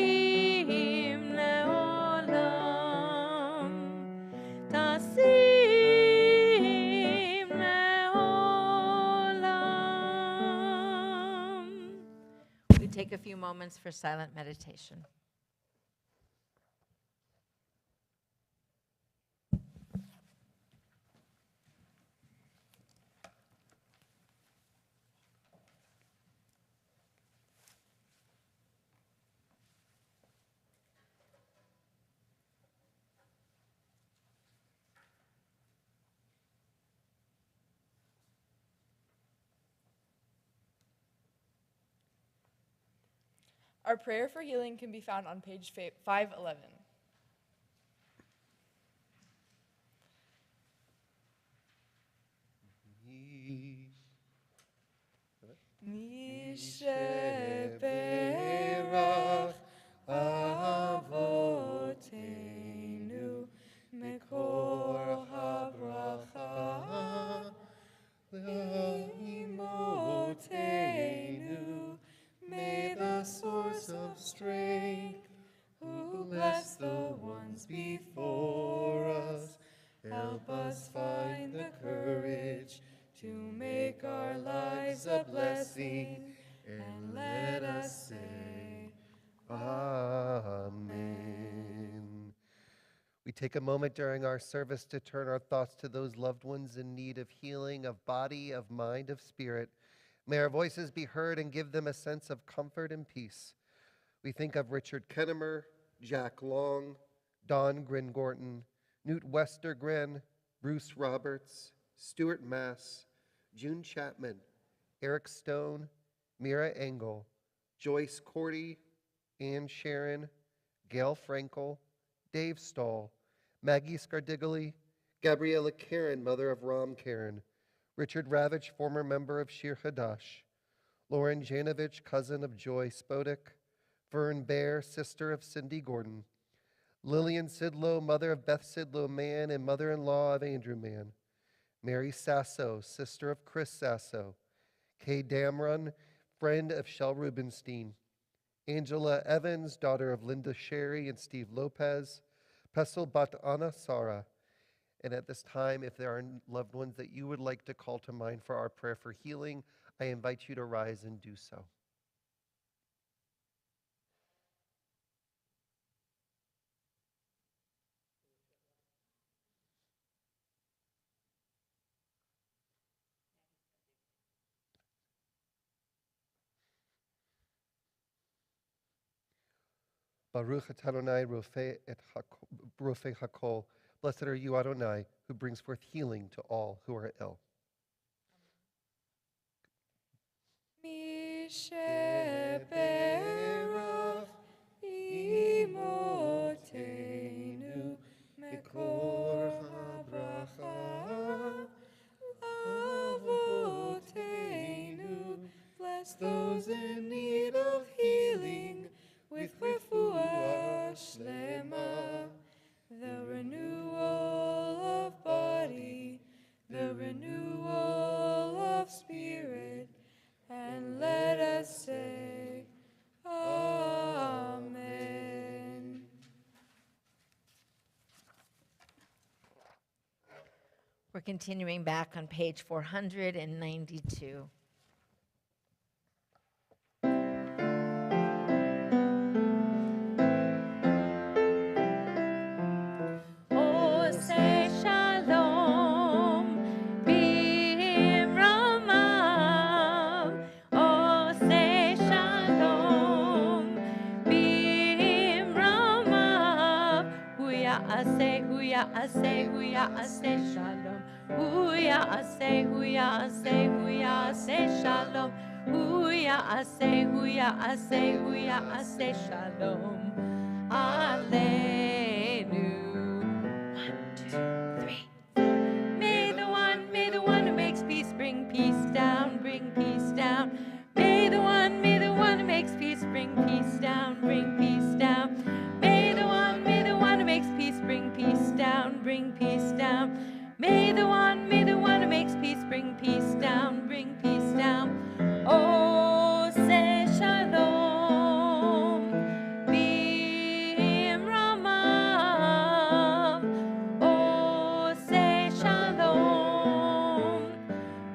Leolam. Tasim Leolam. We take a few moments for silent meditation. Our prayer for healing can be found on page 511. Misheberach Avotenu Mekor HaBracha Leimotenu. May the source of strength, who bless the ones before us, help us find the courage to make our lives a blessing, and let us say, Amen. We take a moment during our service to turn our thoughts to those loved ones in need of healing, of body, of mind, of spirit. May our voices be heard and give them a sense of comfort and peace. We think of Richard Kennemer, Jack Long, Don Grin-Gorton, Newt Westergren, Bruce Roberts, Stuart Mass, June Chapman, Eric Stone, Mira Engel, Joyce Cordy, Ann Sharon, Gail Frankel, Dave Stahl, Maggie Scardigoli, Gabriella Karen, mother of Ram Karen, Richard Ravitch, former member of Shir Hadash, Lauren Janovich, cousin of Joy Spodek, Vern Bear, sister of Cindy Gordon, Lillian Sidlow, mother of Beth Sidlow Mann and mother-in-law of Andrew Mann, Mary Sasso, sister of Chris Sasso, Kay Damron, friend of Shel Rubenstein, Angela Evans, daughter of Linda Sherry and Steve Lopez, Pesel Bat Anna Sara. And at this time, if there are loved ones that you would like to call to mind for our prayer for healing, I invite you to rise and do so. Baruch atah Adonai Rofei Hakol. Blessed are you, Adonai, who brings forth healing to all who are ill. Misheberach Imotenu Mekor HaBracha Avotenu. Bless those in need of healing with refuah shlema, the renewal of body, the renewal of spirit, and let us say, Amen. We're continuing back on page 492. Aseh shalom, huya aseh shalom, huya aseh shalom, Aleinu. 1, 2, 3. May the one who makes peace bring peace down, bring peace down. May the one who makes peace bring peace down, bring peace down. May the one who makes peace bring peace down, bring peace down. May the one who makes peace bring peace down, bring peace down. Oh, say shalom, b'imramav. Oh, say shalom,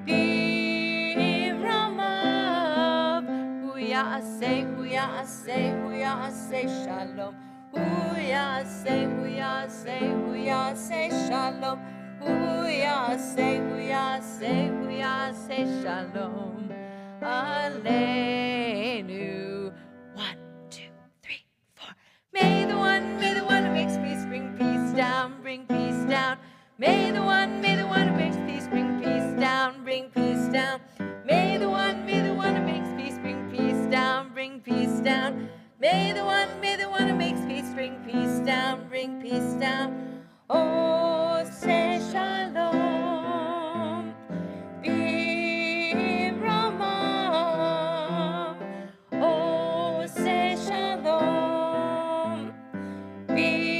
b'imramav. Hu ya'aseh shalom. Hu ya'aseh shalom. Hu ya'aseh shalom. Aleinu. 1, 2, 3, 4. May the one who makes peace bring peace down, bring peace down. May the one who makes peace bring peace down, bring peace down. May the one who makes peace bring peace down, bring peace down. May the one who makes peace bring peace down, bring peace down. Oh, say shalom, b'ramah. Oh, say shalom, b'ramah.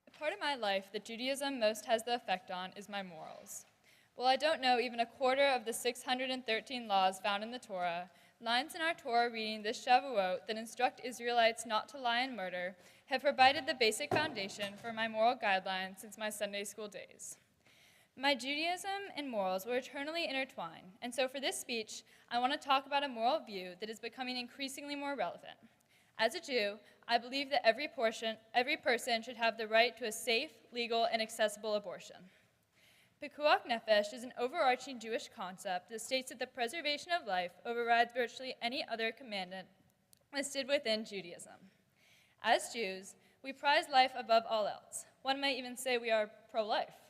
The part of my life that Judaism most has the effect on is my morals. While I don't know even a quarter of the 613 laws found in the Torah, lines in our Torah reading this Shavuot that instruct Israelites not to lie and murder have provided the basic foundation for my moral guidelines since my Sunday school days. My Judaism and morals were eternally intertwined, and so for this speech, I want to talk about a moral view that is becoming increasingly more relevant. As a Jew, I believe that every person should have the right to a safe, legal, and accessible abortion. Pikuach nefesh is an overarching Jewish concept that states that the preservation of life overrides virtually any other commandment listed within Judaism. As Jews, we prize life above all else. One might even say we are pro-life.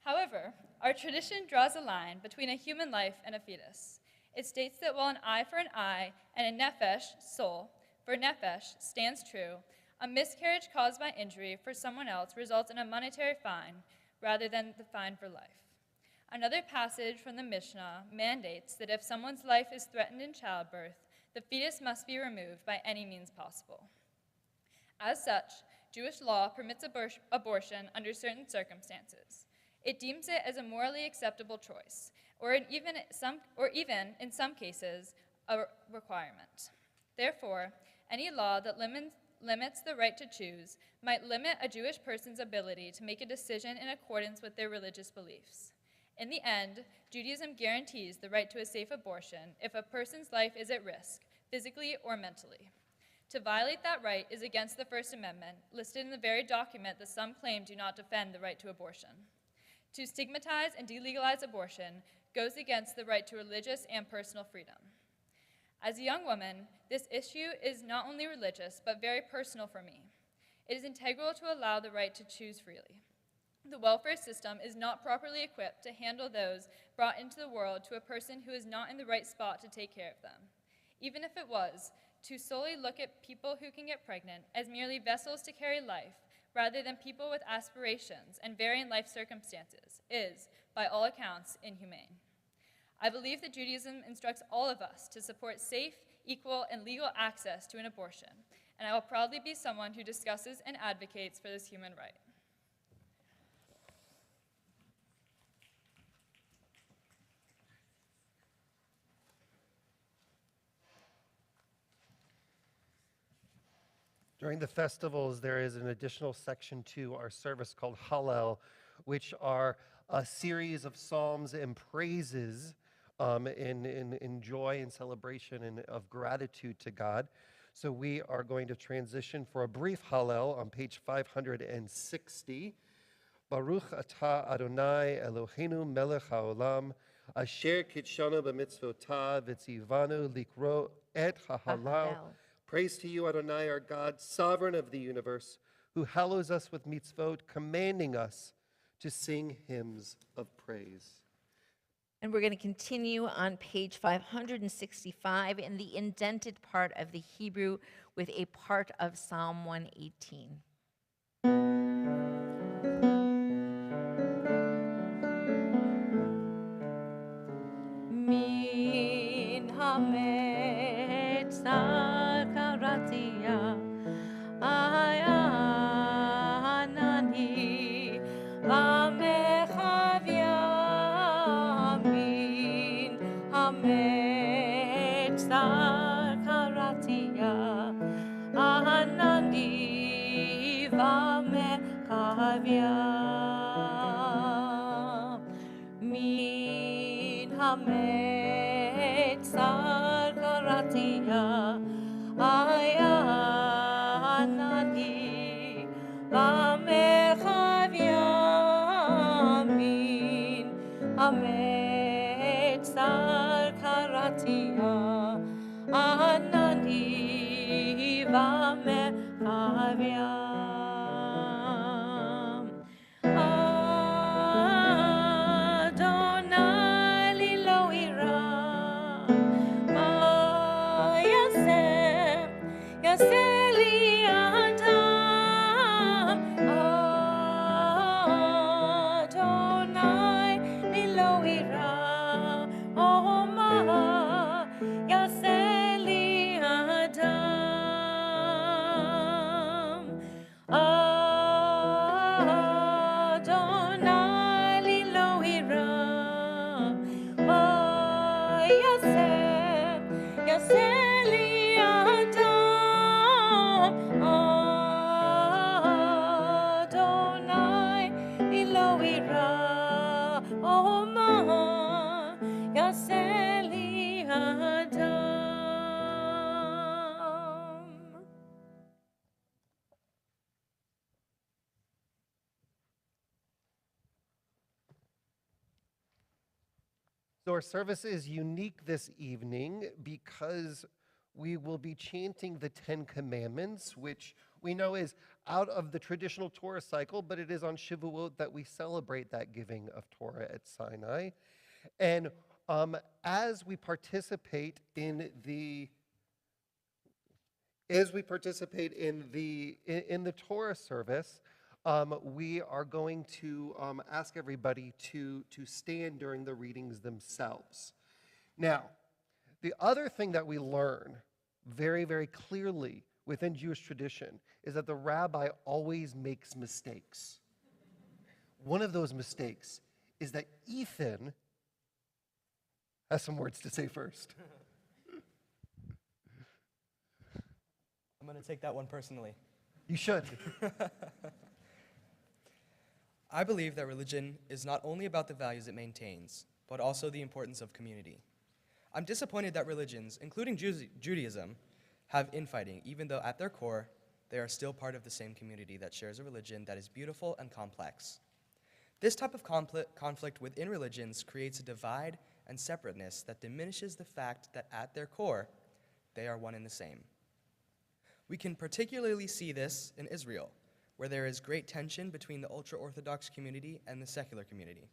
However, our tradition draws a line between a human life and a fetus. It states that while an eye for an eye and a nefesh, soul, for nefesh stands true, a miscarriage caused by injury for someone else results in a monetary fine rather than the fine for life. Another passage from the Mishnah mandates that if someone's life is threatened in childbirth, the fetus must be removed by any means possible. As such, Jewish law permits abortion under certain circumstances. It deems it as a morally acceptable choice, or even in some cases, a requirement. Therefore, any law that limits the right to choose might limit a Jewish person's ability to make a decision in accordance with their religious beliefs. In the end, Judaism guarantees the right to a safe abortion if a person's life is at risk, physically or mentally. To violate that right is against the First Amendment, listed in the very document that some claim do not defend the right to abortion. To stigmatize and delegalize abortion goes against the right to religious and personal freedom. As a young woman, this issue is not only religious, but very personal for me. It is integral to allow the right to choose freely. The welfare system is not properly equipped to handle those brought into the world to a person who is not in the right spot to take care of them. Even if it was, to solely look at people who can get pregnant as merely vessels to carry life, rather than people with aspirations and varying life circumstances, is, by all accounts, inhumane. I believe that Judaism instructs all of us to support safe, equal, and legal access to an abortion, and I will proudly be someone who discusses and advocates for this human right. During the festivals, there is an additional section to our service called Hallel, which are a series of psalms and praises in joy and celebration and of gratitude to God. So we are going to transition for a brief Hallel on page 560. Baruch atah Adonai Eloheinu melech haolam, asher kitshanu b'mitzvotav v'tzivanu likro et ha'halal. Praise to you, Adonai, our God, sovereign of the universe, who hallows us with mitzvot, commanding us to sing hymns of praise. And we're going to continue on page 565 in the indented part of the Hebrew with a part of Psalm 118. Min hametzah karatia ayanani lamechavia min hametzah karatia anani vamechavia min hametzah karatia ayanani vamechavia min hametzah karatia anani vamechavia Avyam. Adonai lilo ira. Yaseh, Yaseh li adam. Adonai lilo ira. Oh ma, Yaseh li adam. Adonai lilo ira. Yaseh, Yaseh li adam. Adonai lilo ira. Oh ma, Yaseh li adam. So our service is unique this evening because we will be chanting the Ten Commandments, which we know is out of the traditional Torah cycle, but it is on Shavuot that we celebrate that giving of Torah at Sinai. And as we participate in the Torah service, we are going to ask everybody to stand during the readings themselves. Now, the other thing that we learn very, very clearly within Jewish tradition is that the rabbi always makes mistakes. One of those mistakes is that Ethan has some words to say first. I'm going to take that one personally. You should. I believe that religion is not only about the values it maintains, but also the importance of community. I'm disappointed that religions, including Judaism, have infighting, even though at their core, they are still part of the same community that shares a religion that is beautiful and complex. This type of conflict within religions creates a divide and separateness that diminishes the fact that at their core, they are one and the same. We can particularly see this in Israel, where there is great tension between the ultra-Orthodox community and the secular community.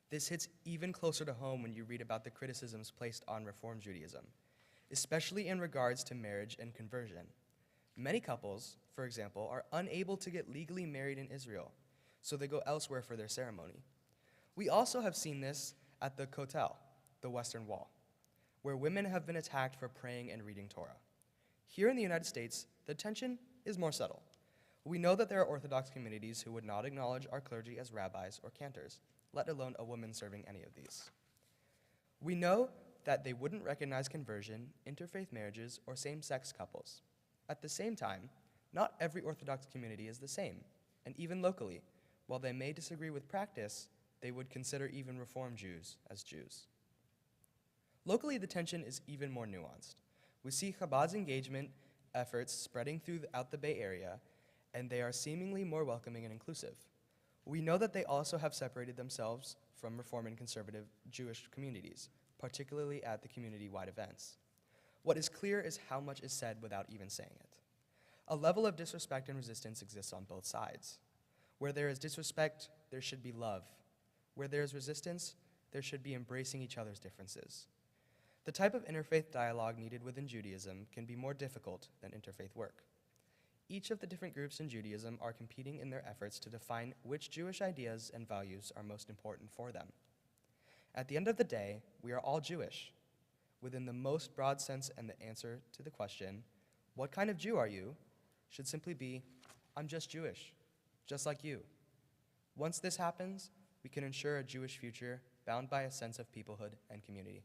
This hits even closer to home when you read about the criticisms placed on Reform Judaism, especially in regards to marriage and conversion. Many couples, for example, are unable to get legally married in Israel, so they go elsewhere for their ceremony. We also have seen this at the Kotel, the Western Wall, where women have been attacked for praying and reading Torah. Here in the United States, the tension is more subtle. We know that there are Orthodox communities who would not acknowledge our clergy as rabbis or cantors, let alone a woman serving any of these. We know that they wouldn't recognize conversion, interfaith marriages, or same-sex couples. At the same time, not every Orthodox community is the same, and even locally, while they may disagree with practice, they would consider even Reform Jews as Jews. Locally, the tension is even more nuanced. We see Chabad's engagement efforts spreading throughout the Bay Area, and they are seemingly more welcoming and inclusive. We know that they also have separated themselves from Reform and conservative Jewish communities, particularly at the community-wide events. What is clear is how much is said without even saying it. A level of disrespect and resistance exists on both sides. Where there is disrespect, there should be love. Where there is resistance, there should be embracing each other's differences. The type of interfaith dialogue needed within Judaism can be more difficult than interfaith work. Each of the different groups in Judaism are competing in their efforts to define which Jewish ideas and values are most important for them. At the end of the day, we are all Jewish, within the most broad sense, and the answer to the question, what kind of Jew are you, should simply be, I'm just Jewish, just like you. Once this happens, we can ensure a Jewish future bound by a sense of peoplehood and community.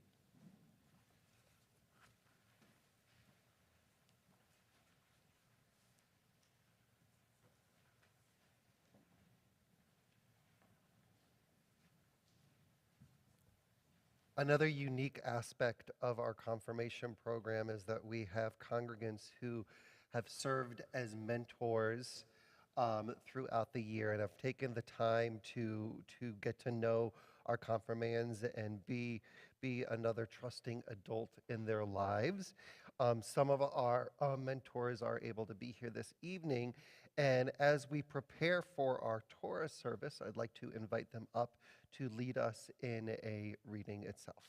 Another unique aspect of our confirmation program is that we have congregants who have served as mentors throughout the year and have taken the time to get to know our confirmands and be be another trusting adult in their lives. Some of our mentors are able to be here this evening, and as we prepare for our Torah service, I'd like to invite them up to lead us in a reading itself.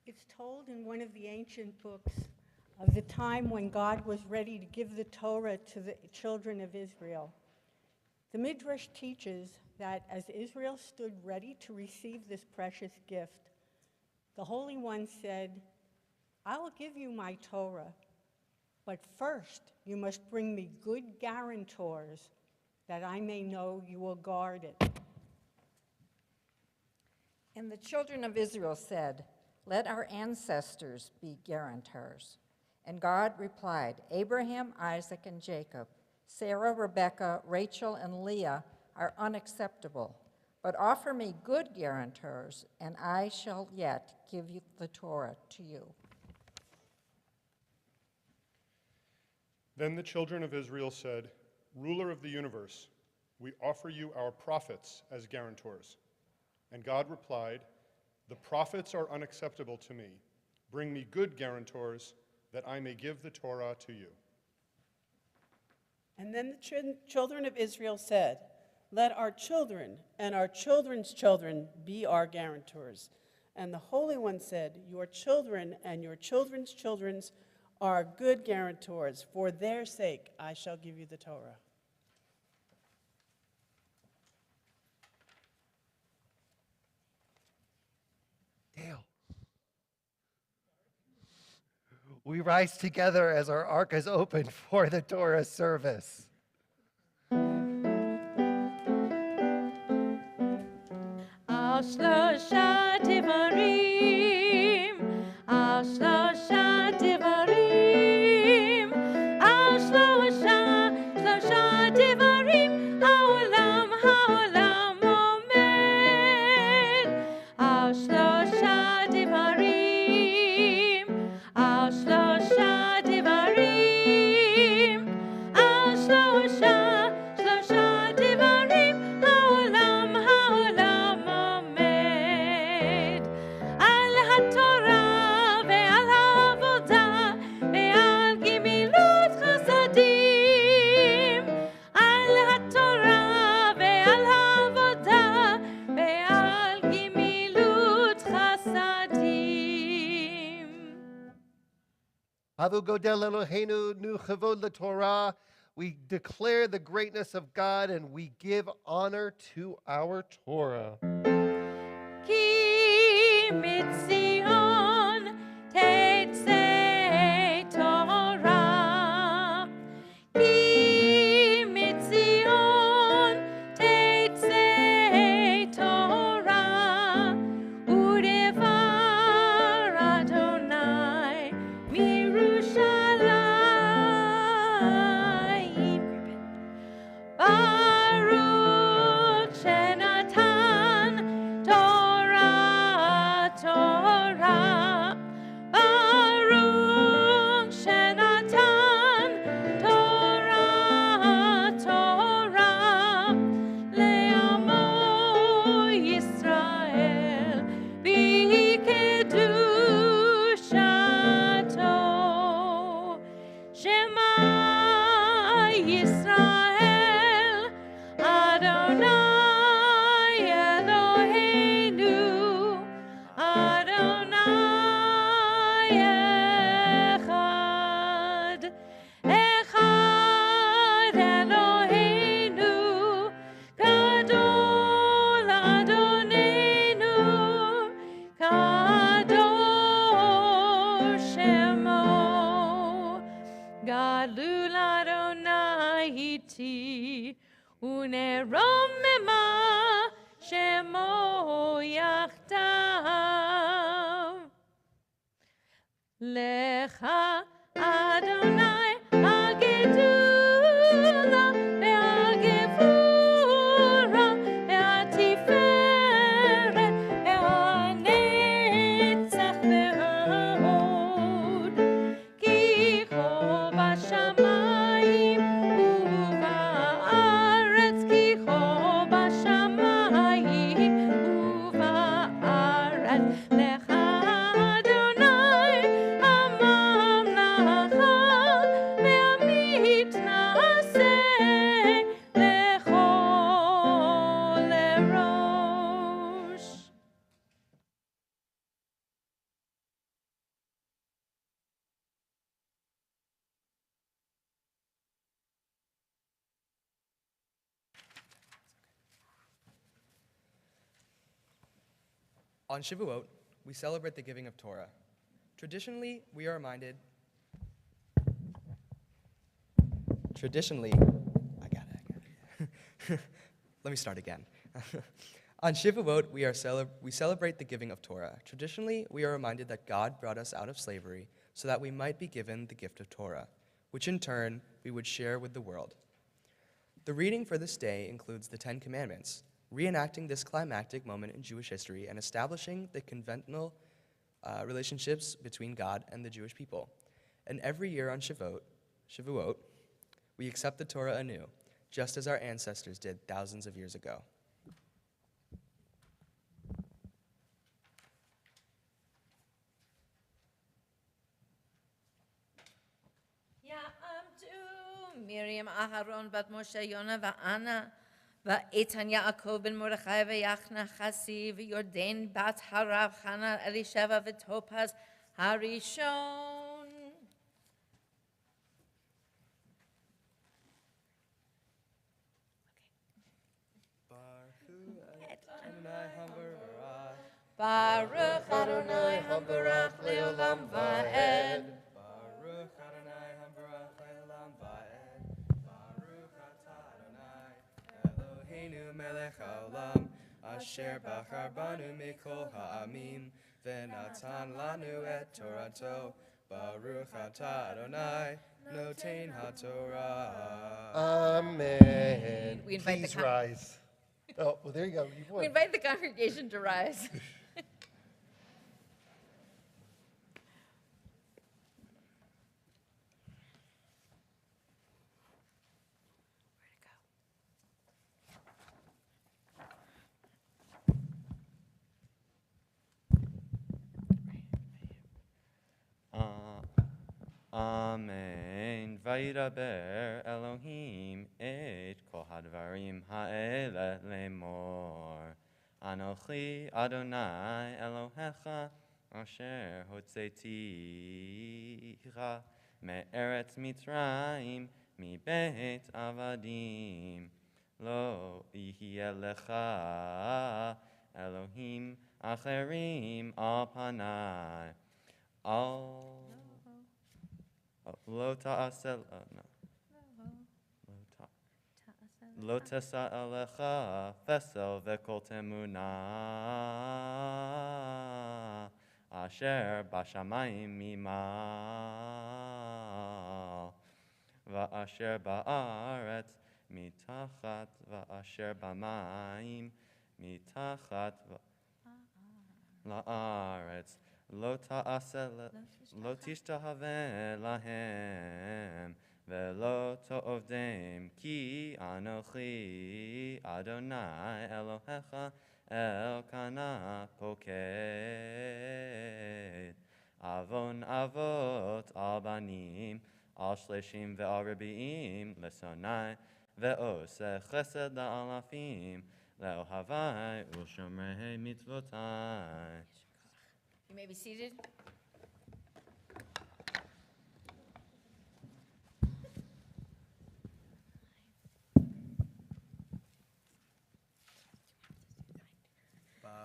It's told in one of the ancient books of the time when God was ready to give the Torah to the children of Israel. The Midrash teaches that as Israel stood ready to receive this precious gift, the Holy One said, "I will give you my Torah, but first you must bring me good guarantors that I may know you will guard it." And the children of Israel said, "Let our ancestors be guarantors." And God replied, "Abraham, Isaac, and Jacob, Sarah, Rebekah, Rachel, and Leah are unacceptable. But offer me good guarantors, and I shall yet give you the Torah to you." Then the children of Israel said, "Ruler of the universe, we offer you our prophets as guarantors." And God replied, "The prophets are unacceptable to me. Bring me good guarantors, that I may give the Torah to you." And then the children of Israel said, "Let our children and our children's children be our guarantors." And the Holy One said, "Your children and your children's children's are good guarantors. For their sake I shall give you the Torah." Dale. We rise together as our ark is opened for the Torah service. Al shlosha devarim, al shlosha devarim, al shlosha devarim, haolam omed, al shlosha devarim, al shlosha devarim, al shlosha devarim, haolam omed, al haTorah ve'al ha'avodah ve'al gimilut chasadim, al haTorah ve'al ha'avodah ve'al gimilut chasadim. Avu Godel Eloheinu Nu Chavod LaTorah. We declare the greatness of God and we give honor to our Torah. Ki mitzion tetzei Torah. Ki mitzion tetzei Torah. Udevar Adonai mirushalayim. Baruch Shenatan Torah, Torah. Baruch Shenatan Torah, Torah. Le'amo Yisrael b'kedushato. Shema Yisrael Adonai Eloheinu, Adonai Echad, Echad Eloheinu, Gadol Adonenu, Kadosh Shemo, Gadol Adonai iti, uneromema Shemo yachtav. Lecha Adonai Hagedula Ve'Hagevura Ve'Hatiferet Ve'Hanetzach Ve'Hod Ki Ho Bashamayim Uva'aretz Ki Ho Bashamayim Uva'aretz Lecha Adonai Hamamlacha Ve'amitnaseh Lechol Erosh. On Shavuot, we celebrate the giving of Torah. Traditionally, we are reminded. I got it. Let me start again. On Shavuot, we celebrate the giving of Torah. Traditionally, we are reminded that God brought us out of slavery so that we might be given the gift of Torah, which in turn we would share with the world. The reading for this day includes the Ten Commandments, reenacting this climactic moment in Jewish history and establishing the conventional relationships between God and the Jewish people. And every year on Shavuot, we accept the Torah anew, just as our ancestors did thousands of years ago. Ya'amdu Miriam Aharon bat Moshe Yona va'ana va'etan Yaakov ben Mordechai v'Yachna Chasi v'Yorden bat Harav Chana Elisheva v'Topaz Harishon. Baruch Adonai Hambarach Leolam Va'ed. Baruch Adonai Hambarach Leolam Va'ed. Baruch Atah Adonai Eloheinu Melech Haolam Asher Bachar Banu Mikol Ha'amim V'natan Lanu Et Torato. Baruch Atah Adonai Notein HaTorah. Amen. We invite Please the rise. Oh, well, there you go. You We won. invite the congregation to rise. Amen. Vayidaber Elohim et kol hadvarim ha'ele lemor. Anochi Adonai Elohecha asher hotzeticha me'eretz Mitzrayim מבית עבדים. לא יהיה לך אלוהים אחרים על פניי. לא תעשה, לא תשא עליך פסל וכל תמונה אשר בשמיים ממעל ואשר בארץ מתחת ואשר במים מתחת לארץ. לא תעשה, לא תשתחווה להם ולא תעבדם, כי אנוכי אדוני אלוהיך אלקנה פוקד. עוון אבות על בנים, על שלשים ועל רביעים לשונאי, ועושה חסד לאלפים, לאוהבי ולשומרי מצוותי. You may be seated.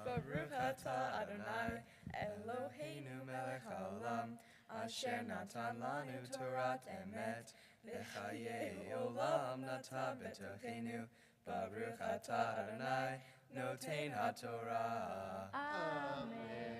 Baruch atah Adonai Eloheinu melech haolam asher natan lanu Torat emet v'chayei olam nata betochenu. Baruch atah Adonai notein haTorah. Amen.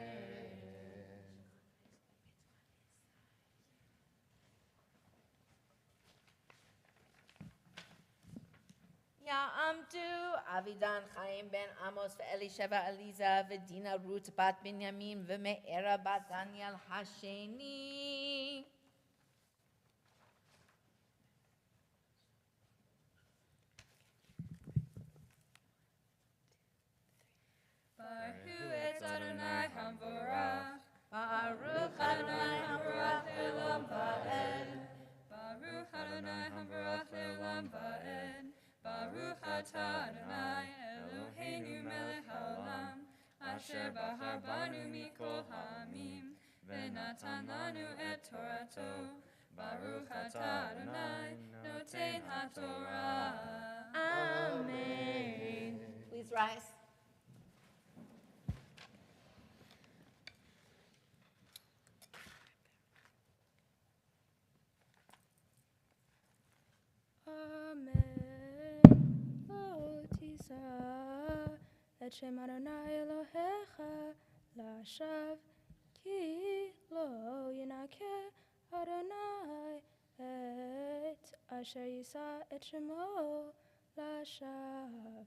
Amdu, Avidan Chaim ben Amos, Elisheva Eliza, Vedina Ruth bat Binyamin, Veme'era bat Daniel Hasheni. Baruch et Adonai Hamvorach. Baruch Adonai Hamvorach Le'olam va'ed. Baruch Adonai Hamvorach Le'olam va'ed. Baruch atah Adonai Eloheinu melech haolam, asher bahar banu mikol ha'amim, v'natan lanu et Torato. Baruch atah Adonai noten haTorah. Amen. Please rise. Amen. Lo tisa et Shem Adonai Elohecha lashav, ki lo yinakeh Adonai et asher yisa et Shemo lashav.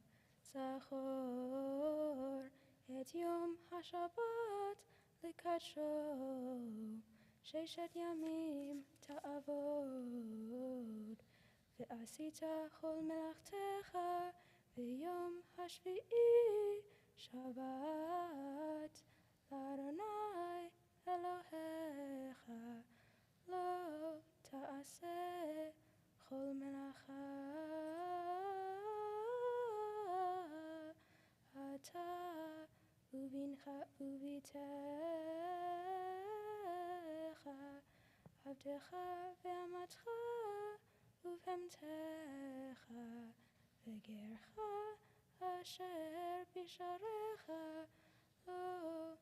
Zachor et Yom HaShabbat likadsho, sheshet yamim ta'avod. ועשית כל מלאכתך ביום השביעי שבת לאדוני אלוהיך, לא תעשה כל מלאכה אתה ובנך ובתך עבדך ואמתך ובהמתך וגרך אשר בשעריך, לא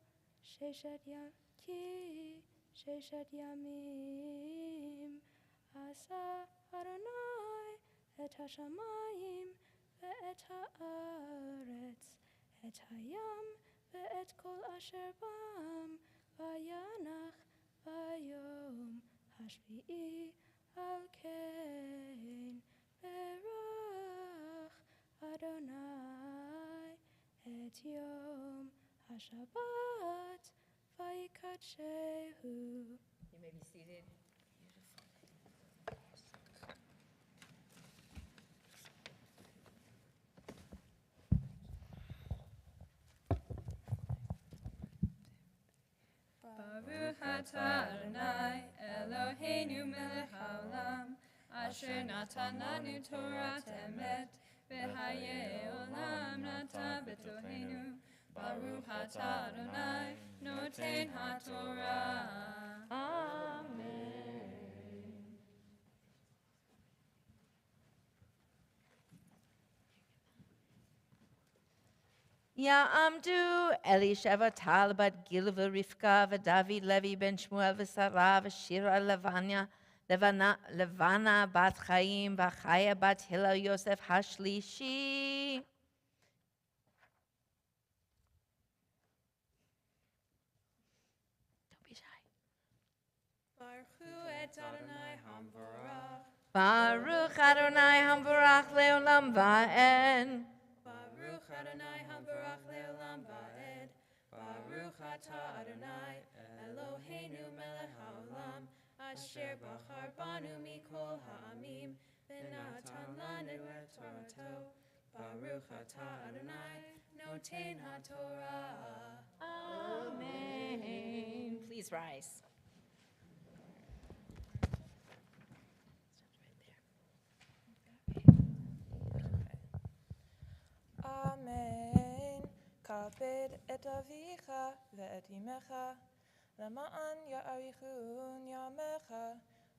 כי ששת ימים עשה אדוני את השמיים ואת הארץ, את הים ואת כל אשר בם, וינח ביום השביעי. על כן ברך אדוני את יום השבת ויקדשהו. You may be seated. Baruch atah Adonai Eloheinu melech haolam, asher natan lanu Torah emet, v'hayei olam natan b'tohenu. Baruch atah Adonai noten haTorah. Amen. Ya'amdu Elisheva Talbat Gilva Rivka v'David Levi ben Shmuel v'Sara v'Shira Levana bat Chaim v'Chaya bat Hillel Yosef Hashlishi. Don't be shy. Baruch et Adonai Hamvorach. Baruch Adonai Hamvorach leolam va'en. Baruch Adonai Hamvorach leolam va'ed. Baruch atah Adonai Eloheinu melech haolam, asher bachar banu mikol ha'amim, v'natan lanu et Torato. Baruch atah Adonai noten haTorah. Amen. Please rise. Amen. Kabed et avicha ve'et imecha, למען יאריכון ימיך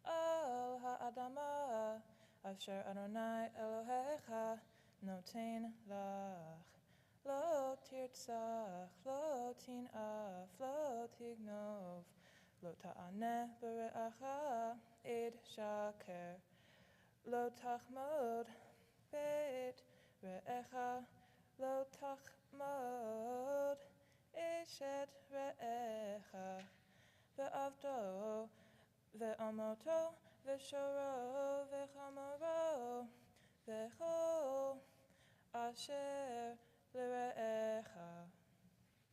על האדמה, אשר אדוני אלוהיך נותן לך. לא תרצח, לא תנאף, לא תגנוב, לא תענה ברעך עד שקר, לא תחמוד בית רעך, לא תחמוד אשת רעך, ועבדו ואמתו ושורו וחמורו וכל asher l're'echa.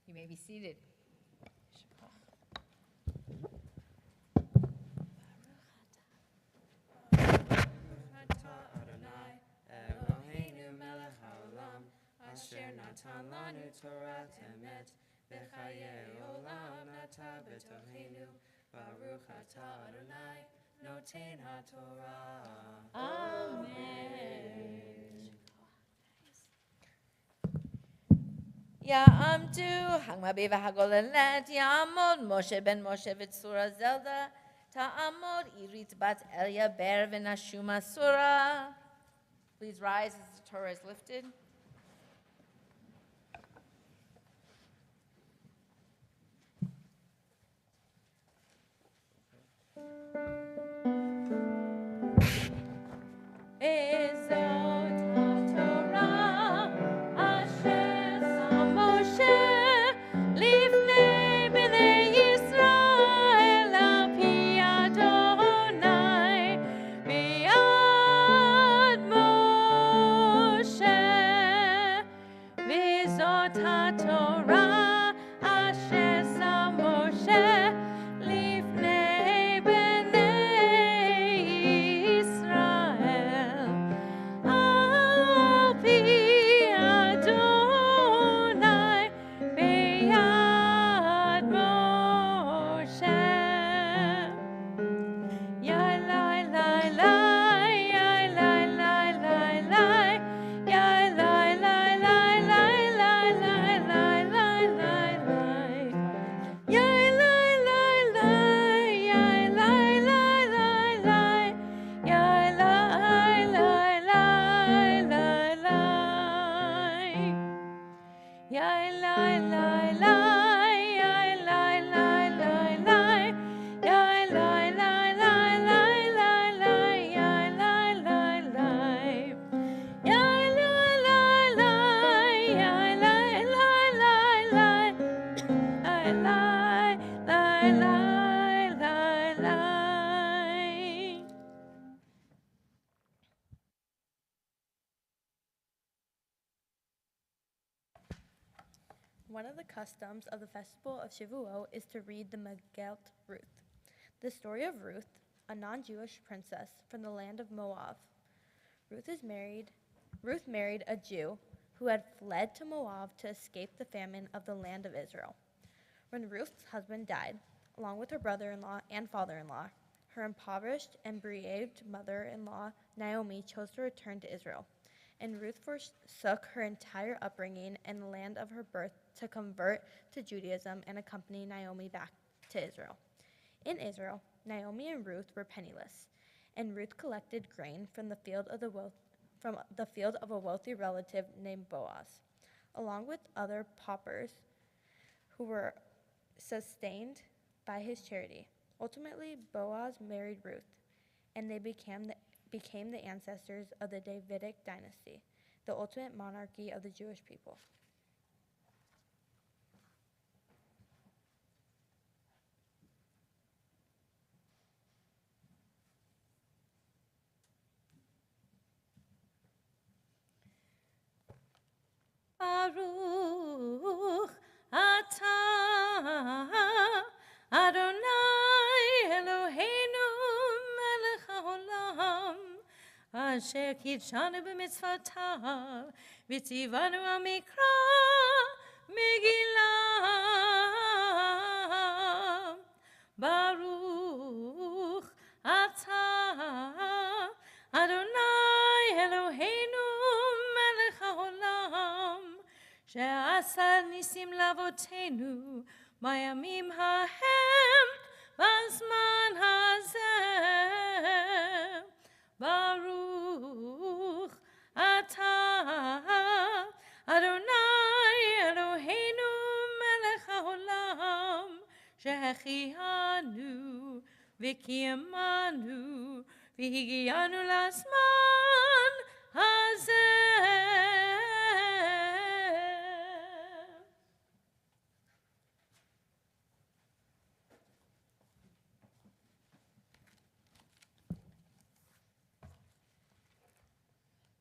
You may be seated. Eloheinu melech haolam, asher natan lanu Torah emet, v'chayei olam nata b'tocheinu, baruch atah Adonai, noten haTorah. Amen. Ya'amdu Hagmabi v'Hagolelet Ya'amod Moshe ben Moshe v'Tzura Zelda Ta'amod Irit bat Elia ber v'Nashuma Surah. Please rise as the Torah is lifted. Ezot HaTorah asher sam Moshe lifnei bnei Yisrael al pi Adonai b'yad Moshe. V'zot HaTorah asher sam Moshe lifnei bnei Yisrael al pi Adonai b'yad Moshe. Yai lai lai lai, yai lai lai lai lai, yai lai lai lai lai lai lai lai lai lai lai. Yai lai lai lai, yai lai lai lai lai, yai lai lai lai lai lai. Yai lai lai lai, yai lai lai lai lai, yai lai lai lai lai lai lai, yai lai lai lai. Yai lai lai lai, yai lai lai lai lai, yai lai lai lai lai lai. One of the customs of the festival of Shavuot is to read the Megillat Ruth, the story of Ruth, a non-Jewish princess from the land of Moab. Ruth married a Jew who had fled to Moab to escape the famine of the land of Israel. When Ruth's husband died, along with her brother-in-law and father-in-law, her impoverished and bereaved mother-in-law Naomi chose to return to Israel. And Ruth forsook her entire upbringing and the land of her birth to convert to Judaism and accompany Naomi back to Israel. In Israel, Naomi and Ruth were penniless, and Ruth collected grain from the field of a wealthy relative named Boaz, along with other paupers who were sustained by his charity. Ultimately, Boaz married Ruth, and they became the ancestors of the Davidic dynasty, the ultimate monarchy of the Jewish people. Baruch atah Adonai Eloheinu melech haolam asher kidshanu b'mitzvotav v'tzivanu amikra Megillah. Baruch atah Adonai Eloheinu melech haolam she'asa nisim lavotenu bayamim hahem b'zman hazeh. Baruch atah Adonai Eloheinu melech haolam she'achihanu v'kiyamanu v'higiyanu l'zman hazeh.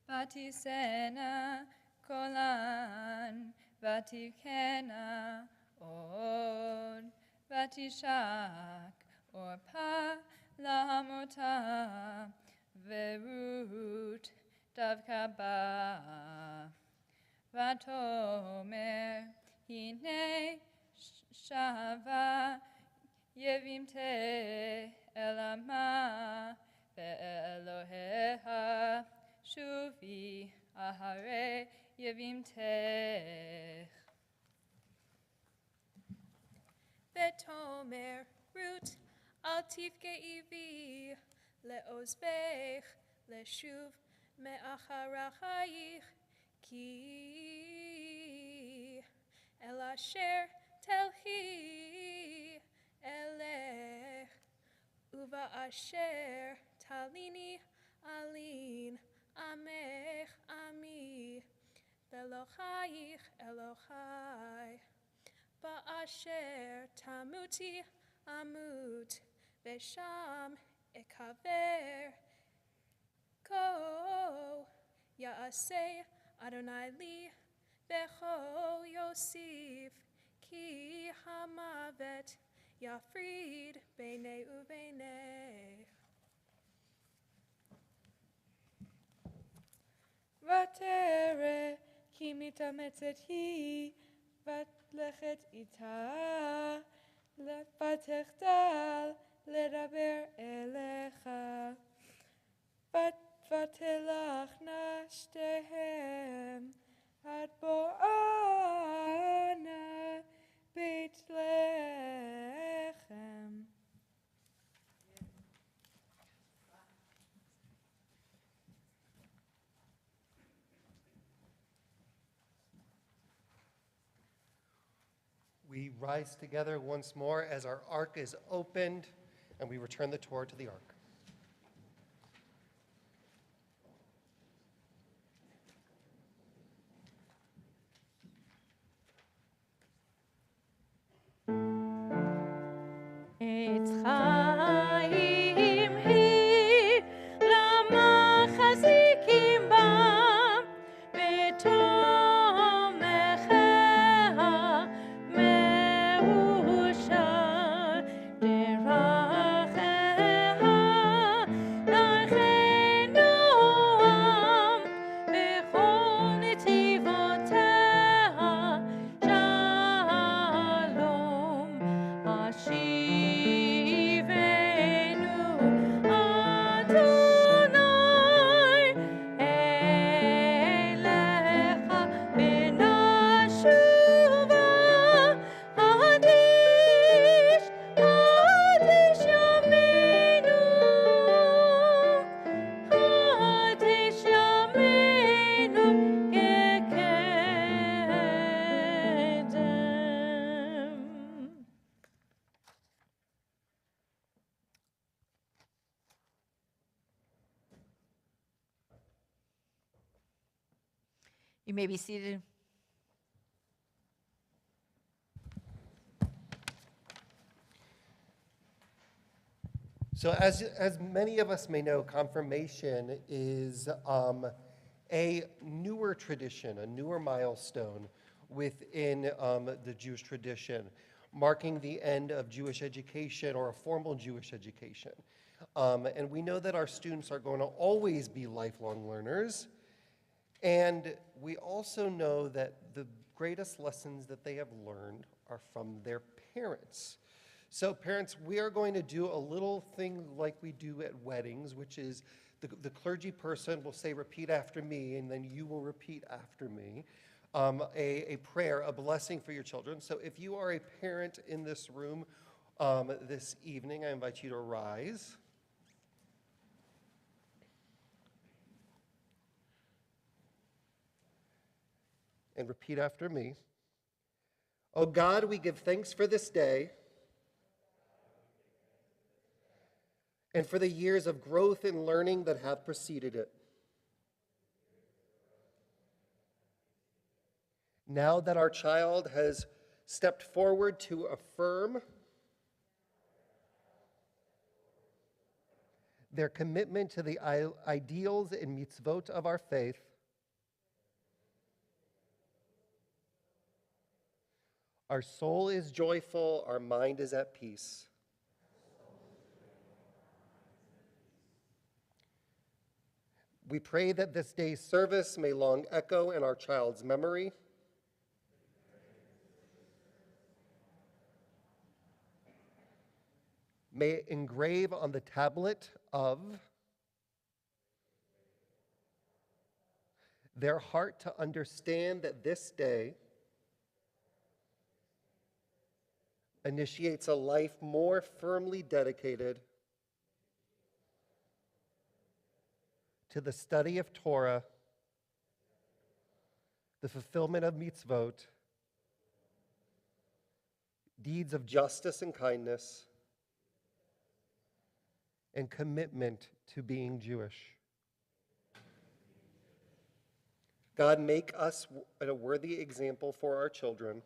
Batisena kolan, vatikena od, vatishak orpa lamota, verut davka ba, vatomer hine shava yevimte elama ve'eloheha shuvi ahare yevimtech. Vetomer Ruth al tifke ivi leozvech leshuv me'acharachayich ki el asher telhi elech uva asher talini alin amech ami velochayich elochai ba'asher tamuti amut vesham ekaver ko ya'aseh Adonai li becho yosif ki hamavet yafrid beinei ubeinei. Vatere ki mitametzet hi vatlechet ita vatechtal ledaber elecha vatelach nashtehem ad bo'ana beit lechem. We rise together once more as our ark is opened and we return the Torah to the ark. Eitz chaim hi lamachazikim bam betomecha meushal deracheha nachenu am bechol netivoteha shalom Hashivenu Adonai Elecha benashuva Hadish Hadish Yamenu Hadish Yamenu Kekedem. You may be seated. So as many of us may know, confirmation is a newer tradition, a newer milestone within the Jewish tradition, marking the end of Jewish education or a formal Jewish education. And we know that our students are going to always be lifelong learners. And we also know that the greatest lessons that they have learned are from their parents. So parents, we are going to do a little thing like we do at weddings, which is the clergy person will say, repeat after me, and then you will repeat after me, a prayer, a blessing for your children. So if you are a parent in this room this evening, I invite you to rise. And repeat after me. Oh God, we give thanks for this day and for the years of growth and learning that have preceded it. Now that our child has stepped forward to affirm their commitment to the ideals and mitzvot of our faith, Our soul is joyful, our mind is at peace. We pray that this day's service may long echo in our child's memory. May it engrave on the tablet of their heart to understand that this day initiates a life more firmly dedicated to the study of Torah, the fulfillment of mitzvot, deeds of justice and kindness, and commitment to being Jewish. God, make us a worthy example for our children.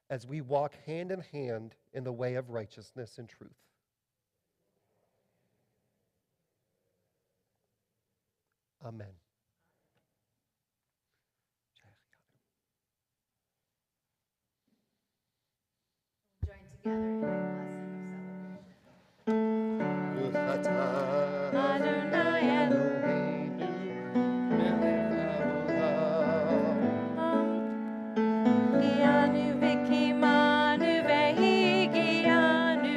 As we walk hand in hand in the way of righteousness and truth. Amen. Join together in a blessing of celebration. Adonai Eloheinu, melech haolam. Hianu v'kimanu v'higianu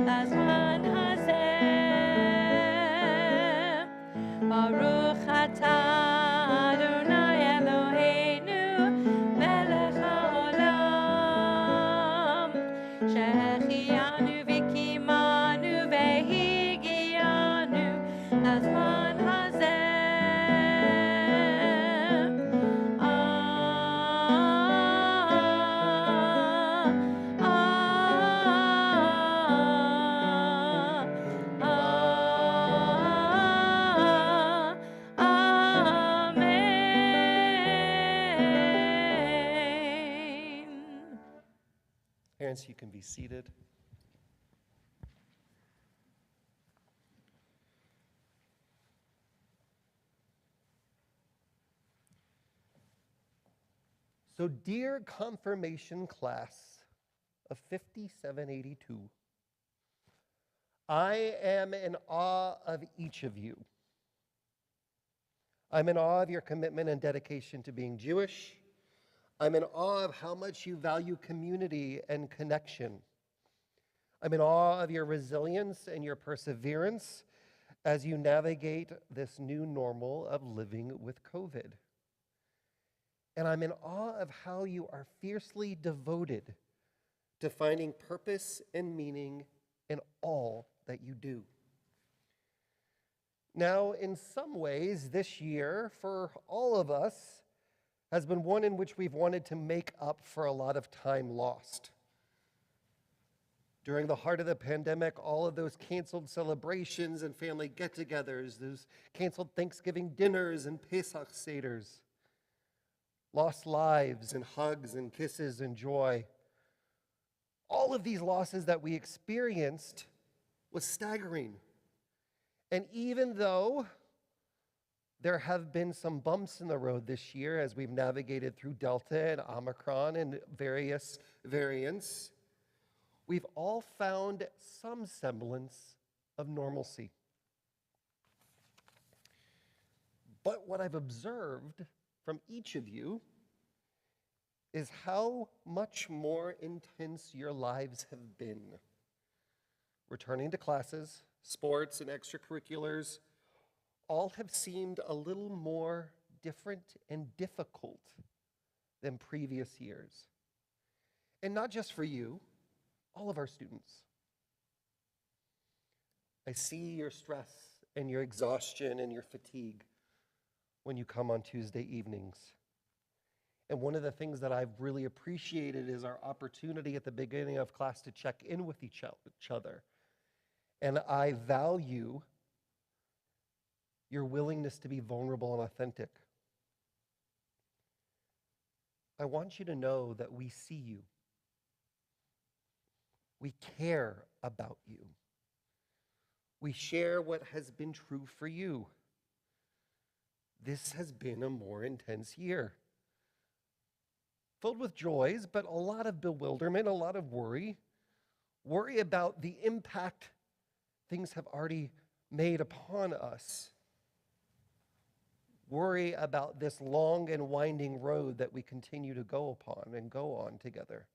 lazman hazeh. Baruch atah Adonai Eloheinu, melech haolam. Shechianu v'kimanu v'higianu lazman hazeh. Parents, you can be seated. So, dear confirmation class of 5782, I am in awe of each of you. I'm in awe of your commitment and dedication to being Jewish. I'm in awe of how much you value community and connection. I'm in awe of your resilience and your perseverance as you navigate this new normal of living with COVID. And I'm in awe of how you are fiercely devoted to finding purpose and meaning in all that you do. Now, in some ways, this year, for all of us, has been one in which we've wanted to make up for a lot of time lost. During the heart of the pandemic, all of those canceled celebrations and family get-togethers, those canceled Thanksgiving dinners and Pesach seders, lost lives and hugs and kisses and joy. All of these losses that we experienced was staggering. And even though there have been some bumps in the road this year as we've navigated through Delta and Omicron and various variants, we've all found some semblance of normalcy. But what I've observed from each of you is how much more intense your lives have been. Returning to classes, sports, and extracurriculars all have seemed a little more different and difficult than previous years. And not just for you, all of our students. I see your stress and your exhaustion and your fatigue when you come on Tuesday evenings. And one of the things that I've really appreciated is our opportunity at the beginning of class to check in with each other. And I value your willingness to be vulnerable and authentic. I want you to know that we see you. We care about you. We share what has been true for you. this has been a more intense year. Filled with joys, but a lot of bewilderment, a lot of worry. Worry about the impact things have already made upon us. Worry about this long and winding road that we continue to go upon and go on together.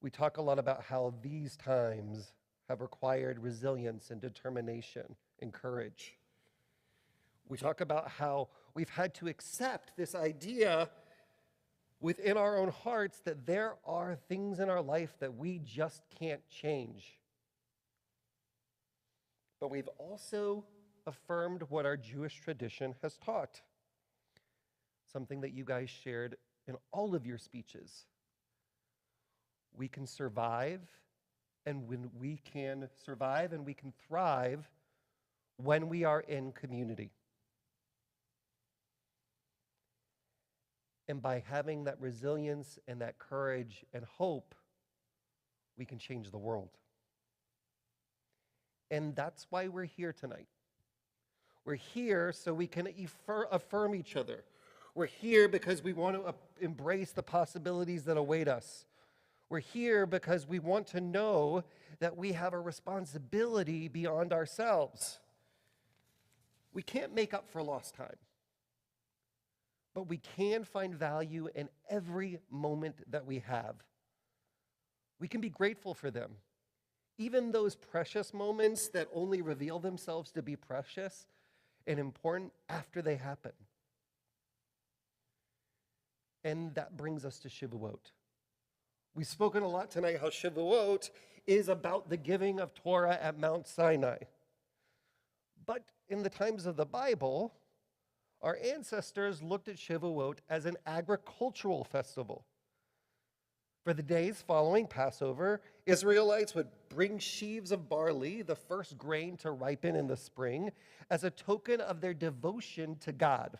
We talk a lot about how these times have required resilience and determination and courage. We talk about how we've had to accept this idea within our own hearts that there are things in our life that we just can't change. But we've also affirmed what our Jewish tradition has taught. Something that you guys shared in all of your speeches. We can survive, and when we can survive and we can thrive when we are in community. And by having that resilience and that courage and hope, we can change the world. And that's why we're here tonight. We're here so we can affirm each other. We're here because we want to embrace the possibilities that await us. We're here because we want to know that we have a responsibility beyond ourselves. We can't make up for lost time, but we can find value in every moment that we have. We can be grateful for them. Even those precious moments that only reveal themselves to be precious and important after they happen. And that brings us to Shavuot. We've spoken a lot tonight how Shavuot is about the giving of Torah at Mount Sinai. But in the times of the Bible, our ancestors looked at Shavuot as an agricultural festival. For the days following Passover, Israelites would bring sheaves of barley, the first grain to ripen in the spring, as a token of their devotion to God.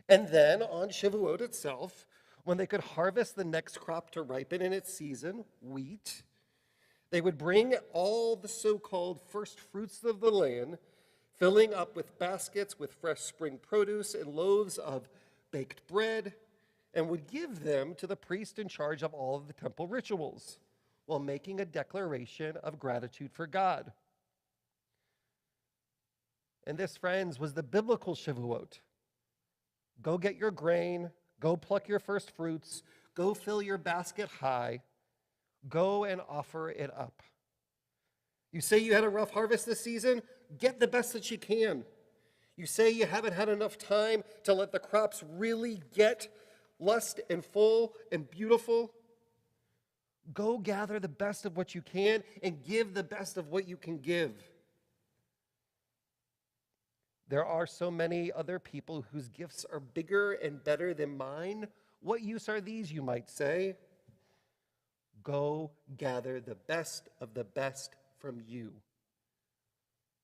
And then on Shavuot itself, when they could harvest the next crop to ripen in its season, wheat, they would bring all the so-called first fruits of the land, filling up with baskets with fresh spring produce and loaves of baked bread, and would give them to the priest in charge of all of the temple rituals, while making a declaration of gratitude for God. And this, friends, was the biblical Shavuot. Go get your grain, go pluck your first fruits, go fill your basket high, go and offer it up. You say you had a rough harvest this season? Get the best that you can. You say you haven't had enough time to let the crops really get lush and full and beautiful? Go gather the best of what you can and give the best of what you can give. There are so many other people whose gifts are bigger and better than mine. What use are these, you might say? Go gather the best of the best from you.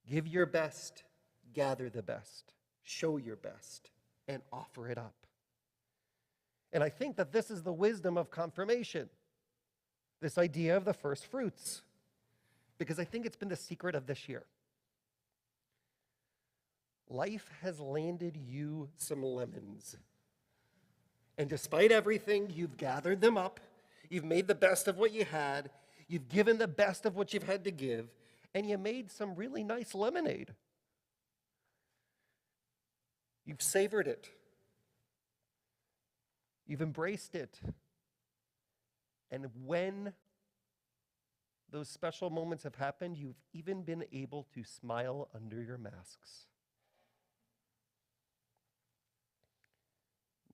Give your best, gather the best, show your best, and offer it up. And I think that this is the wisdom of confirmation, this idea of the first fruits, because I think it's been the secret of this year. Life has landed you some lemons. And despite everything, you've gathered them up, you've made the best of what you had, you've given the best of what you've had to give, and you made some really nice lemonade. You've savored it. You've embraced it. And when those special moments have happened, you've even been able to smile under your masks.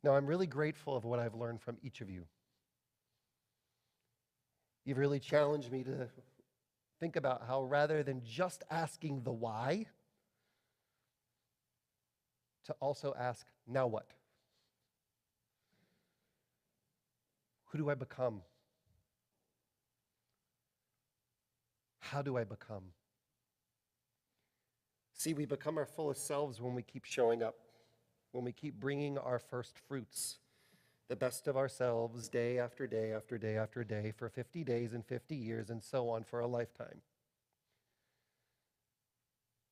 Now, I'm really grateful of what I've learned from each of you. You've really challenged me to think about how rather than just asking the why, to also ask, now what? Who do I become? How do I become? See, we become our fullest selves when we keep showing up, when we keep bringing our first fruits, the best of ourselves day after day after day after day for 50 days and 50 years and so on for a lifetime.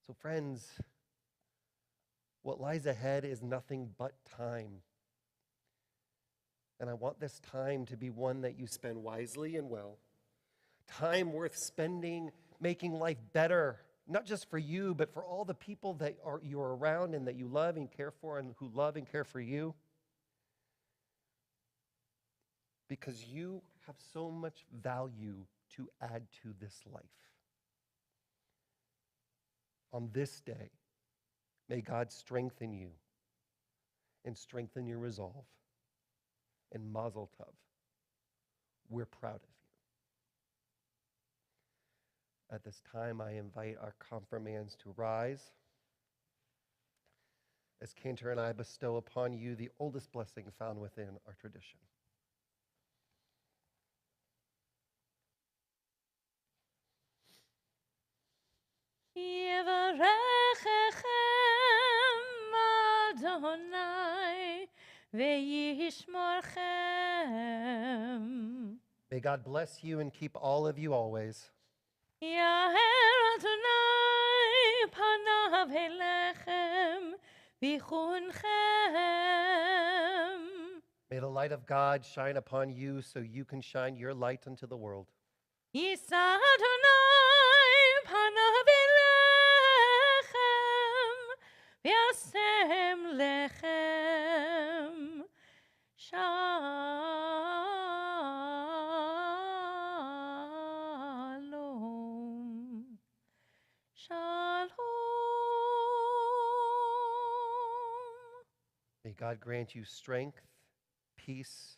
So friends, what lies ahead is nothing but time. And I want this time to be one that you spend wisely and well. Time worth spending making life better, not just for you, but for all the people that you're around and that you love and care for and who love and care for you. Because you have so much value to add to this life. On this day, may God strengthen you and strengthen your resolve. And Mazel Tov, we're proud of you. At this time, I invite our confirmands to rise as Cantor and I bestow upon you the oldest blessing found within our tradition. Yevarechechem Adonai ve'yishmorchem. May God bless you and keep all of you always. Yaher Adonai panav elechem v'chunchem. May the light of God shine upon you so you can shine your light unto the world. Yisa Adonai panav elechem v'yasem lechem shalom. Shalom. May God grant you strength, peace,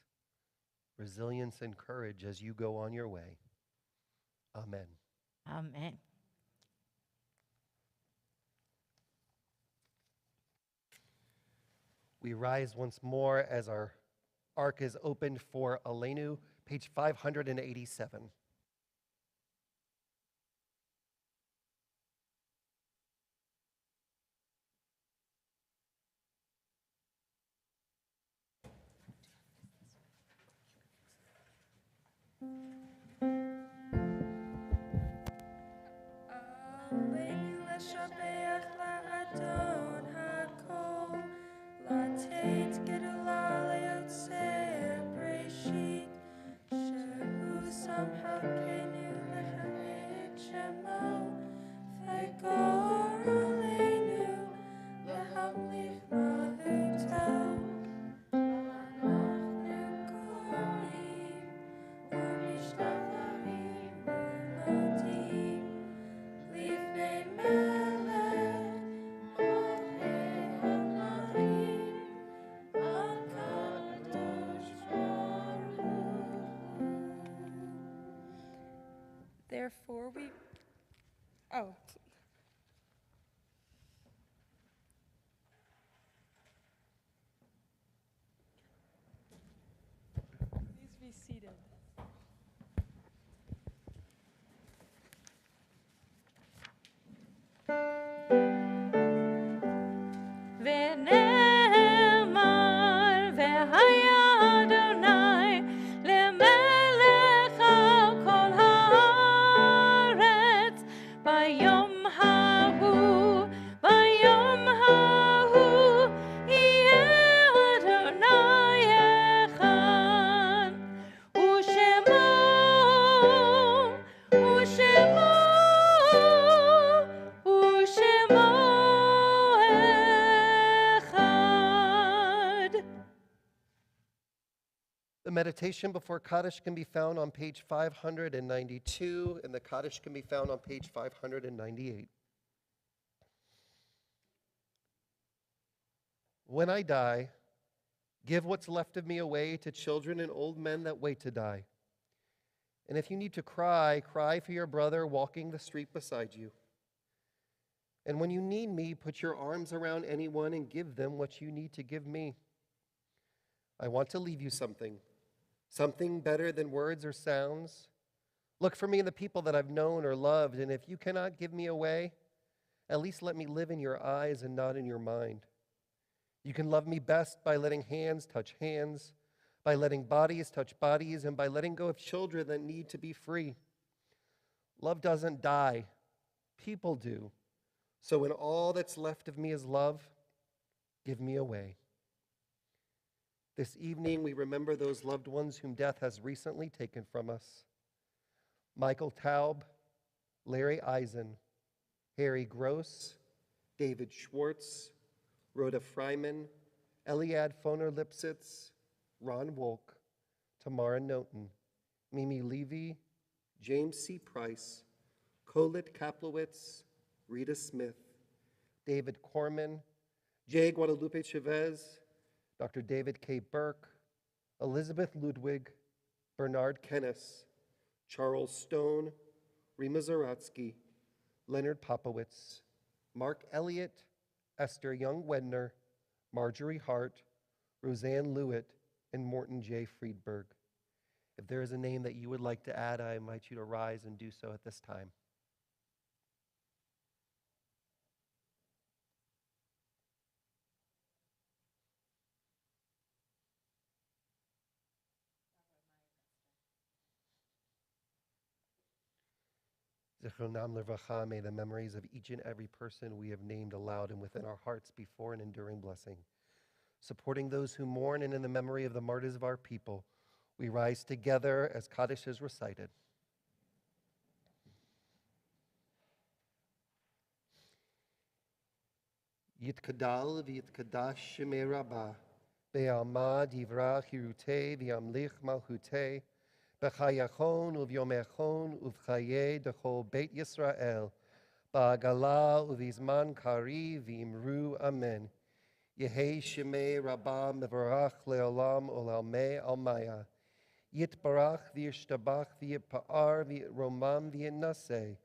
resilience, and courage as you go on your way. Amen. Amen. We rise once more as our ark is opened for Aleinu, page 587. עלינו לשבח לאדון הכל, לתת גדולה ליוצר בראשית, שהוא שם חלקנו להעיד שמו, וגור עלינו להמליך מהותו. אנחנו קוראים ומשתחווים ומודים לפני מלך מלכי המלכים, הקדוש ברוך הוא. Therefore we... Oh. Please be seated. ונאמר והיה אדוני למלך על כל הארץ ביום ההוא יהיה אדוני אחד ושמו אחד. The meditation before Kaddish can be found on page 592, and the Kaddish can be found on page 598. When I die, give what's left of me away to children and old men that wait to die. And if you need to cry, cry for your brother walking the street beside you. And when you need me, put your arms around anyone and give them what you need to give me. I want to leave you something better than words or sounds. Look for me in the people that I've known or loved, and if you cannot give me away, at least let me live in your eyes and not in your mind. You can love me best by letting hands touch hands, by letting bodies touch bodies, and by letting go of children that need to be free. Love doesn't die. People do. So when all that's left of me is love, give me away. This evening, we remember those loved ones whom death has recently taken from us. Michael Taub, Larry Eisen, Harry Gross, David Schwartz, Rhoda Fryman, Eliad Foner-Lipsitz, Ron Wolk, Tamara Noten, Mimi Levy, James C. Price, Colette Kaplowitz, Rita Smith, David Corman, J. Guadalupe Chavez, Dr. David K. Burke, Elizabeth Ludwig, Bernard Kennis, Charles Stone, Rima Zaratsky, Leonard Popowitz, Mark Elliott, Esther Young-Wedner, Marjorie Hart, Roseanne Lewitt, and Morton J. Friedberg. If there is a name that you would like to add, I invite you to rise and do so at this time. Zichronam Levracha, may the memories of each and every person we have named aloud and within our hearts be for an enduring blessing. Supporting those who mourn and in the memory of the martyrs of our people, we rise together as Kaddish is recited. Yitkadal v'yitkadash shemei Rabbah, be'alma divrach hirutei v'yamlich malchutei, b'chayachon u'vyomechon u'vchaye dechol Beit Yisrael, ba'agala u'vizman kari v'imru amen. Yehei shemei Rabbah mevarach le'olam olamei almaya. Yitbarach v'yishtabach v'yipa'ar v'yitromam v'yinaseh.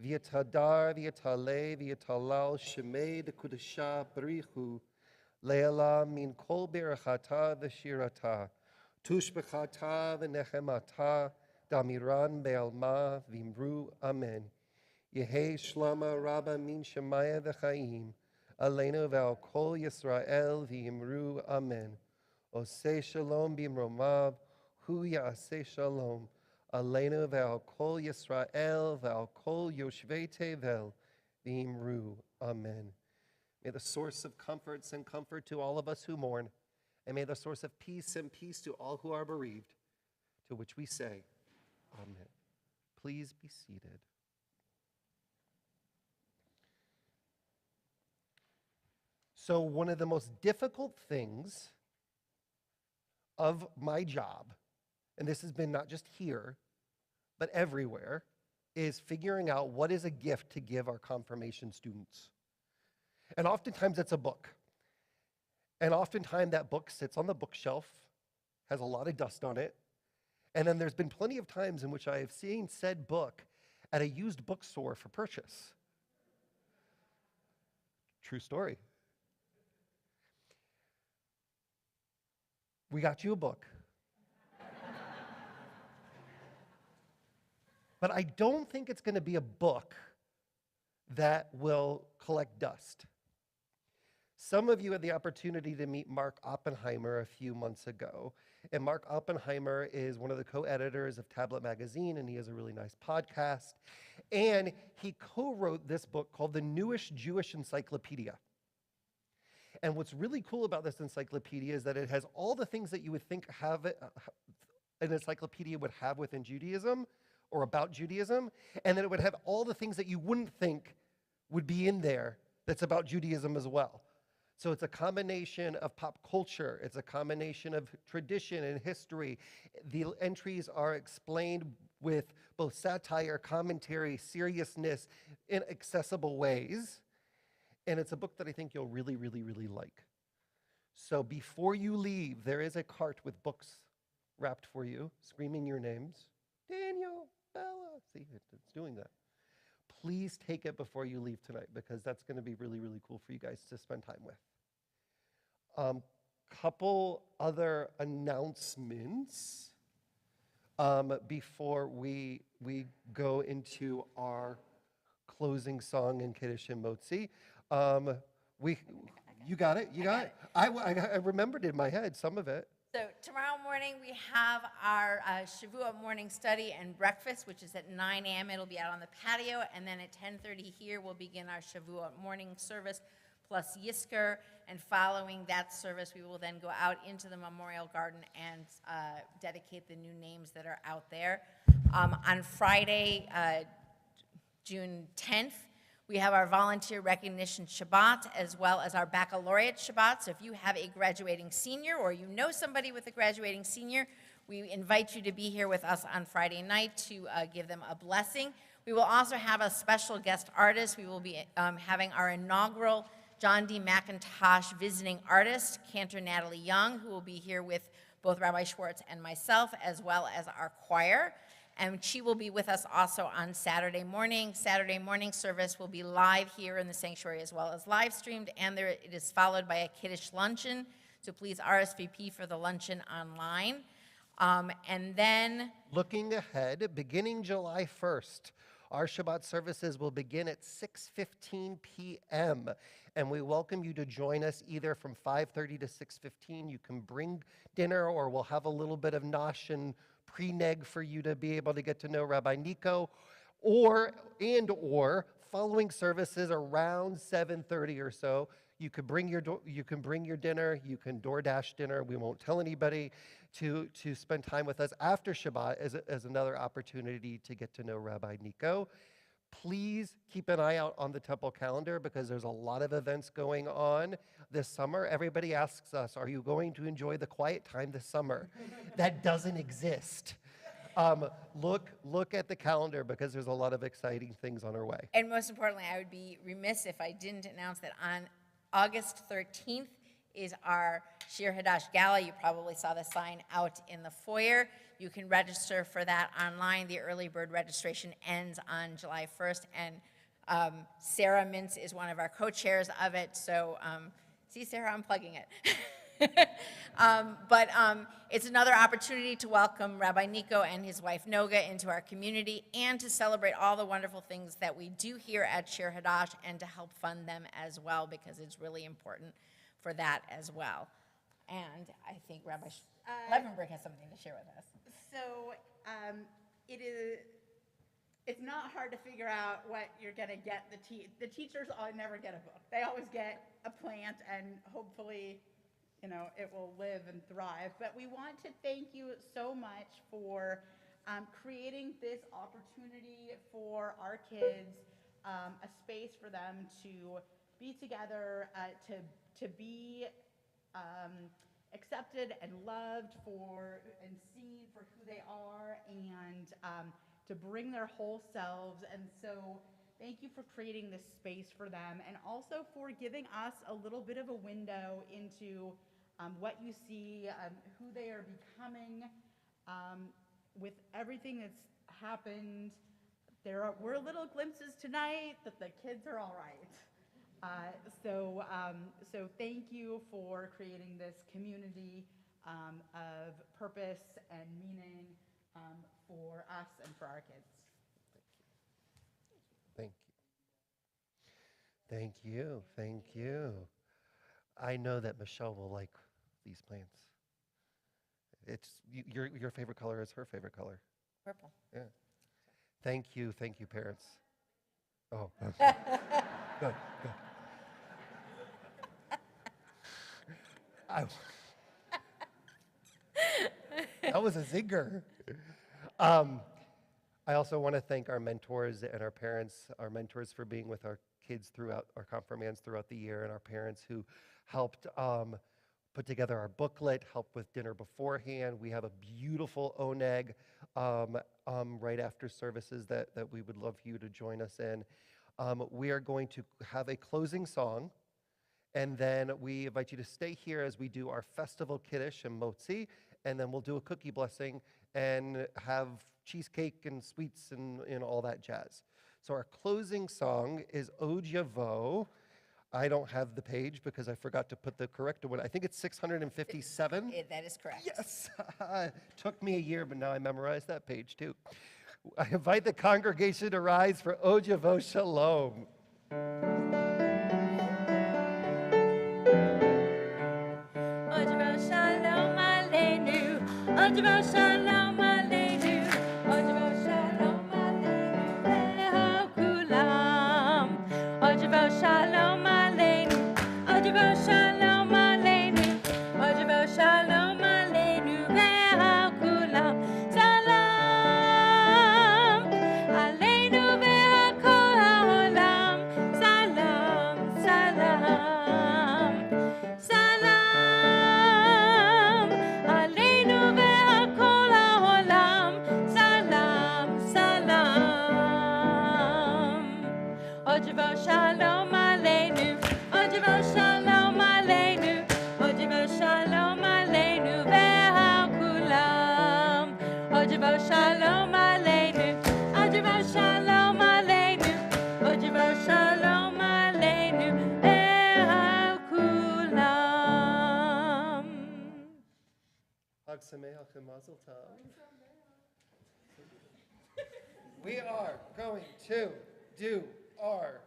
V'yitadar v'yitaleh v'yitalal shemei dekudasha barichu. Le'ala min kol berachata v'shirata. Tushbechata v'nechemata. Damiran be'alma v'imru amen. Yehei shlama rabba min shemaya v'chaim. Aleinu ve'al kol Yisrael v'imru amen. Oseh shalom b'imromav. Hu ya'aseh shalom. Aleinu ve'al kol Yisrael ve'al kol yoshvei tevel v'imru. Amen. May the source of comfort send comfort to all of us who mourn, and may the source of peace send peace to all who are bereaved, to which we say, Amen. Please be seated. So one of the most difficult things of my job, and this has been not just here, but everywhere, is figuring out what is a gift to give our confirmation students. And oftentimes it's a book. And oftentimes that book sits on the bookshelf, has a lot of dust on it. And then there's been plenty of times in which I have seen said book at a used bookstore for purchase. True story. We got you a book. But I don't think it's going to be a book that will collect dust. Some of you had the opportunity to meet Mark Oppenheimer a few months ago. And Mark Oppenheimer is one of the co-editors of Tablet Magazine, and he has a really nice podcast. And he co-wrote this book called The Newish Jewish Encyclopedia. And what's really cool about this encyclopedia is that it has all the things that you would think an encyclopedia would have within Judaism, or about Judaism, and then it would have all the things that you wouldn't think would be in there that's about Judaism as well. So it's a combination of pop culture, it's a combination of tradition and history. The entries are explained with both satire, commentary, seriousness in accessible ways. And it's a book that I think you'll really, really, really like. So before you leave, there is a cart with books wrapped for you, screaming your names. Daniel, Bella, see, it's doing that. Please take it before you leave tonight, because that's going to be really, really cool for you guys to spend time with. Couple other announcements before we go into our closing song in Kiddush and Motzi. You got it? You got it? I remembered in my head some of it. So tomorrow morning, morning, we have our Shavuot morning study and breakfast, which is at 9 a.m. It'll be out on the patio, and then at 10:30 here, we'll begin our Shavuot morning service plus Yisker, and following that service, we will then go out into the Memorial Garden and dedicate the new names that are out there. On Friday, June 10th, we have our Volunteer Recognition Shabbat, as well as our Baccalaureate Shabbat. So if you have a graduating senior or you know somebody with a graduating senior, we invite you to be here with us on Friday night to give them a blessing. We will also have a special guest artist. We will be having our inaugural John D. McIntosh visiting artist, Cantor Natalie Young, who will be here with both Rabbi Schwartz and myself, as well as our choir. And she will be with us also on Saturday morning. Saturday morning service will be live here in the sanctuary as well as live streamed, and it is followed by a Kiddush luncheon. So please RSVP for the luncheon online. And then, looking ahead, beginning July 1st, our Shabbat services will begin at 6:15 p.m. And we welcome you to join us either from 5:30 to 6:15. You can bring dinner, or we'll have a little bit of nosh and pre-neg for you to be able to get to know Rabbi Nico, or following services around 7:30 or so. You can bring your dinner. You can DoorDash dinner. We won't tell anybody to spend time with us after Shabbat as another opportunity to get to know Rabbi Nico. Please keep an eye out on the temple calendar because there's a lot of events going on this summer. Everybody asks us, are you going to enjoy the quiet time this summer? That doesn't exist. Look at the calendar because there's a lot of exciting things on our way. and most importantly, I would be remiss if I didn't announce that on August 13th is our Shir Hadash Gala. You probably saw the sign out in the foyer. You can register for that online. The early bird registration ends on July 1st, and Sarah Mintz is one of our co-chairs of it. So, see, Sarah, I'm plugging it. But it's another opportunity to welcome Rabbi Nico and his wife Noga into our community and to celebrate all the wonderful things that we do here at Shir Hadash and to help fund them as well, because it's really important for that as well. And I think Rabbi Levenberg has something to share with us. So it's not hard to figure out what you're going to get. The teachers never get a book. They always get a plant, and hopefully, it will live and thrive. But we want to thank you so much for creating this opportunity for our kids, a space for them to be together, to be accepted and loved and seen for who they are, and to bring their whole selves. And so thank you for creating this space for them, and also for giving us a little bit of a window into what you see, who they are becoming. With everything that's happened, were little glimpses tonight that the kids are all right. So thank you for creating this community of purpose and meaning for us and for our kids. Thank you. Thank you. Thank you. I know that Michelle will like these plants. Your favorite color is her favorite color. Purple. Yeah. Thank you, parents. Oh, good. That was a zinger. I also want to thank our mentors and our parents, our mentors for being with our kids throughout, our confirmands throughout the year, and our parents who helped put together our booklet, helped with dinner beforehand. We have a beautiful oneg right after services that we would love for you to join us in. We are going to have a closing song, and then we invite you to stay here as we do our festival kiddush and motzi, and then we'll do a cookie blessing and have cheesecake and sweets and all that jazz. So our closing song is Od Yavo. I don't have the page because I forgot to put the correct one. I think it's 657. That is correct. Yes. Took me a year, but now I memorized that page too. I invite the congregation to rise for Od Yavo Shalom. Od Yavo Shalom Aleinu. Ojvo shalom aleinu, Ojvo shalom aleinu ve'hakulam. Ojvo shalom aleinu, Ojvo shalom aleinu, Ojvo shalom aleinu ve'hakulam. Salam aleinu ve'hakol ha'olam. Salam, salam, salam aleinu ve'hakol ha'olam. Salam, salam. Ojvo shalom aleinu, Ojvo shalom aleinu, Ojvo shalom aleinu ve'hakulam. Ojvo shalom aleinu, Ojvo shalom aleinu, Ojvo shalom aleinu ve'hakulam. Hag Sameach and Mazel Tov. We are going to do our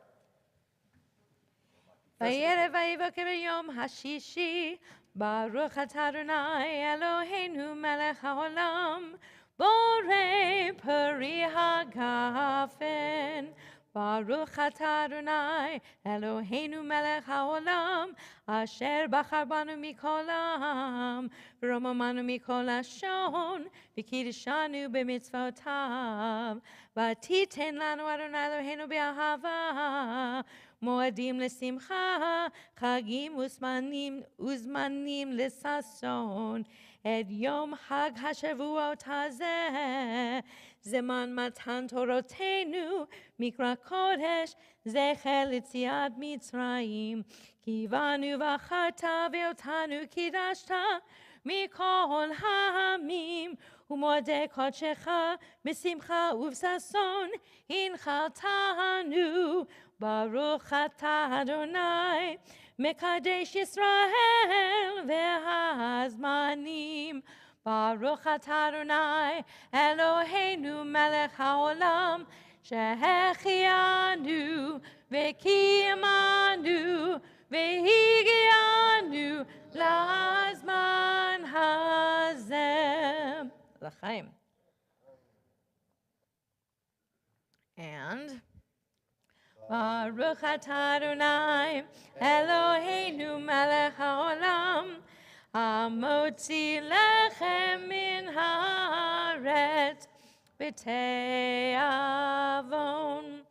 Vayere vayivoker yom hashishi, Baruch atah Adonai Eloheinu melech haolam, Borei peri hagafen. Baruch atah Adonai Eloheinu melech haolam, Asher bachar banu mikol ha'am, v'romamanu mikol hashon, v'kiddishanu b'mitzvotav, v'titen lanu Adonai Eloheinu b'ahava, Moadim l'simcha, chagim uzmanim l'sason, et yom hag hashavuot hazeh, zeman matan torotenu, mikra kodesh, zecher l'tziat mitzrayim, kivanu v'acharta ve'otanu kidashta, mikol ha'amim, ומועדי קודשך בשמחה ובששון הנחלתנו. ברוך אתה אדוני מקדש ישראל והזמנים. ברוך אתה אדוני אלוהינו מלך העולם שהחיינו וקיימנו והגיענו לזמן הזה. L'chaim. And Baruch atah Adonai Eloheinu melech haolam hamotzi lechem min haaretz b'te'avon.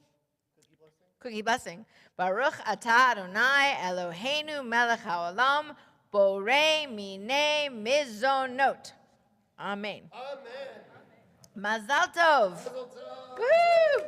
Cookie blessing. Baruch atah Adonai Eloheinu melech haolam borei minei mizonot. Amen. Amen. Mazal tov. Mazel tov. Woo!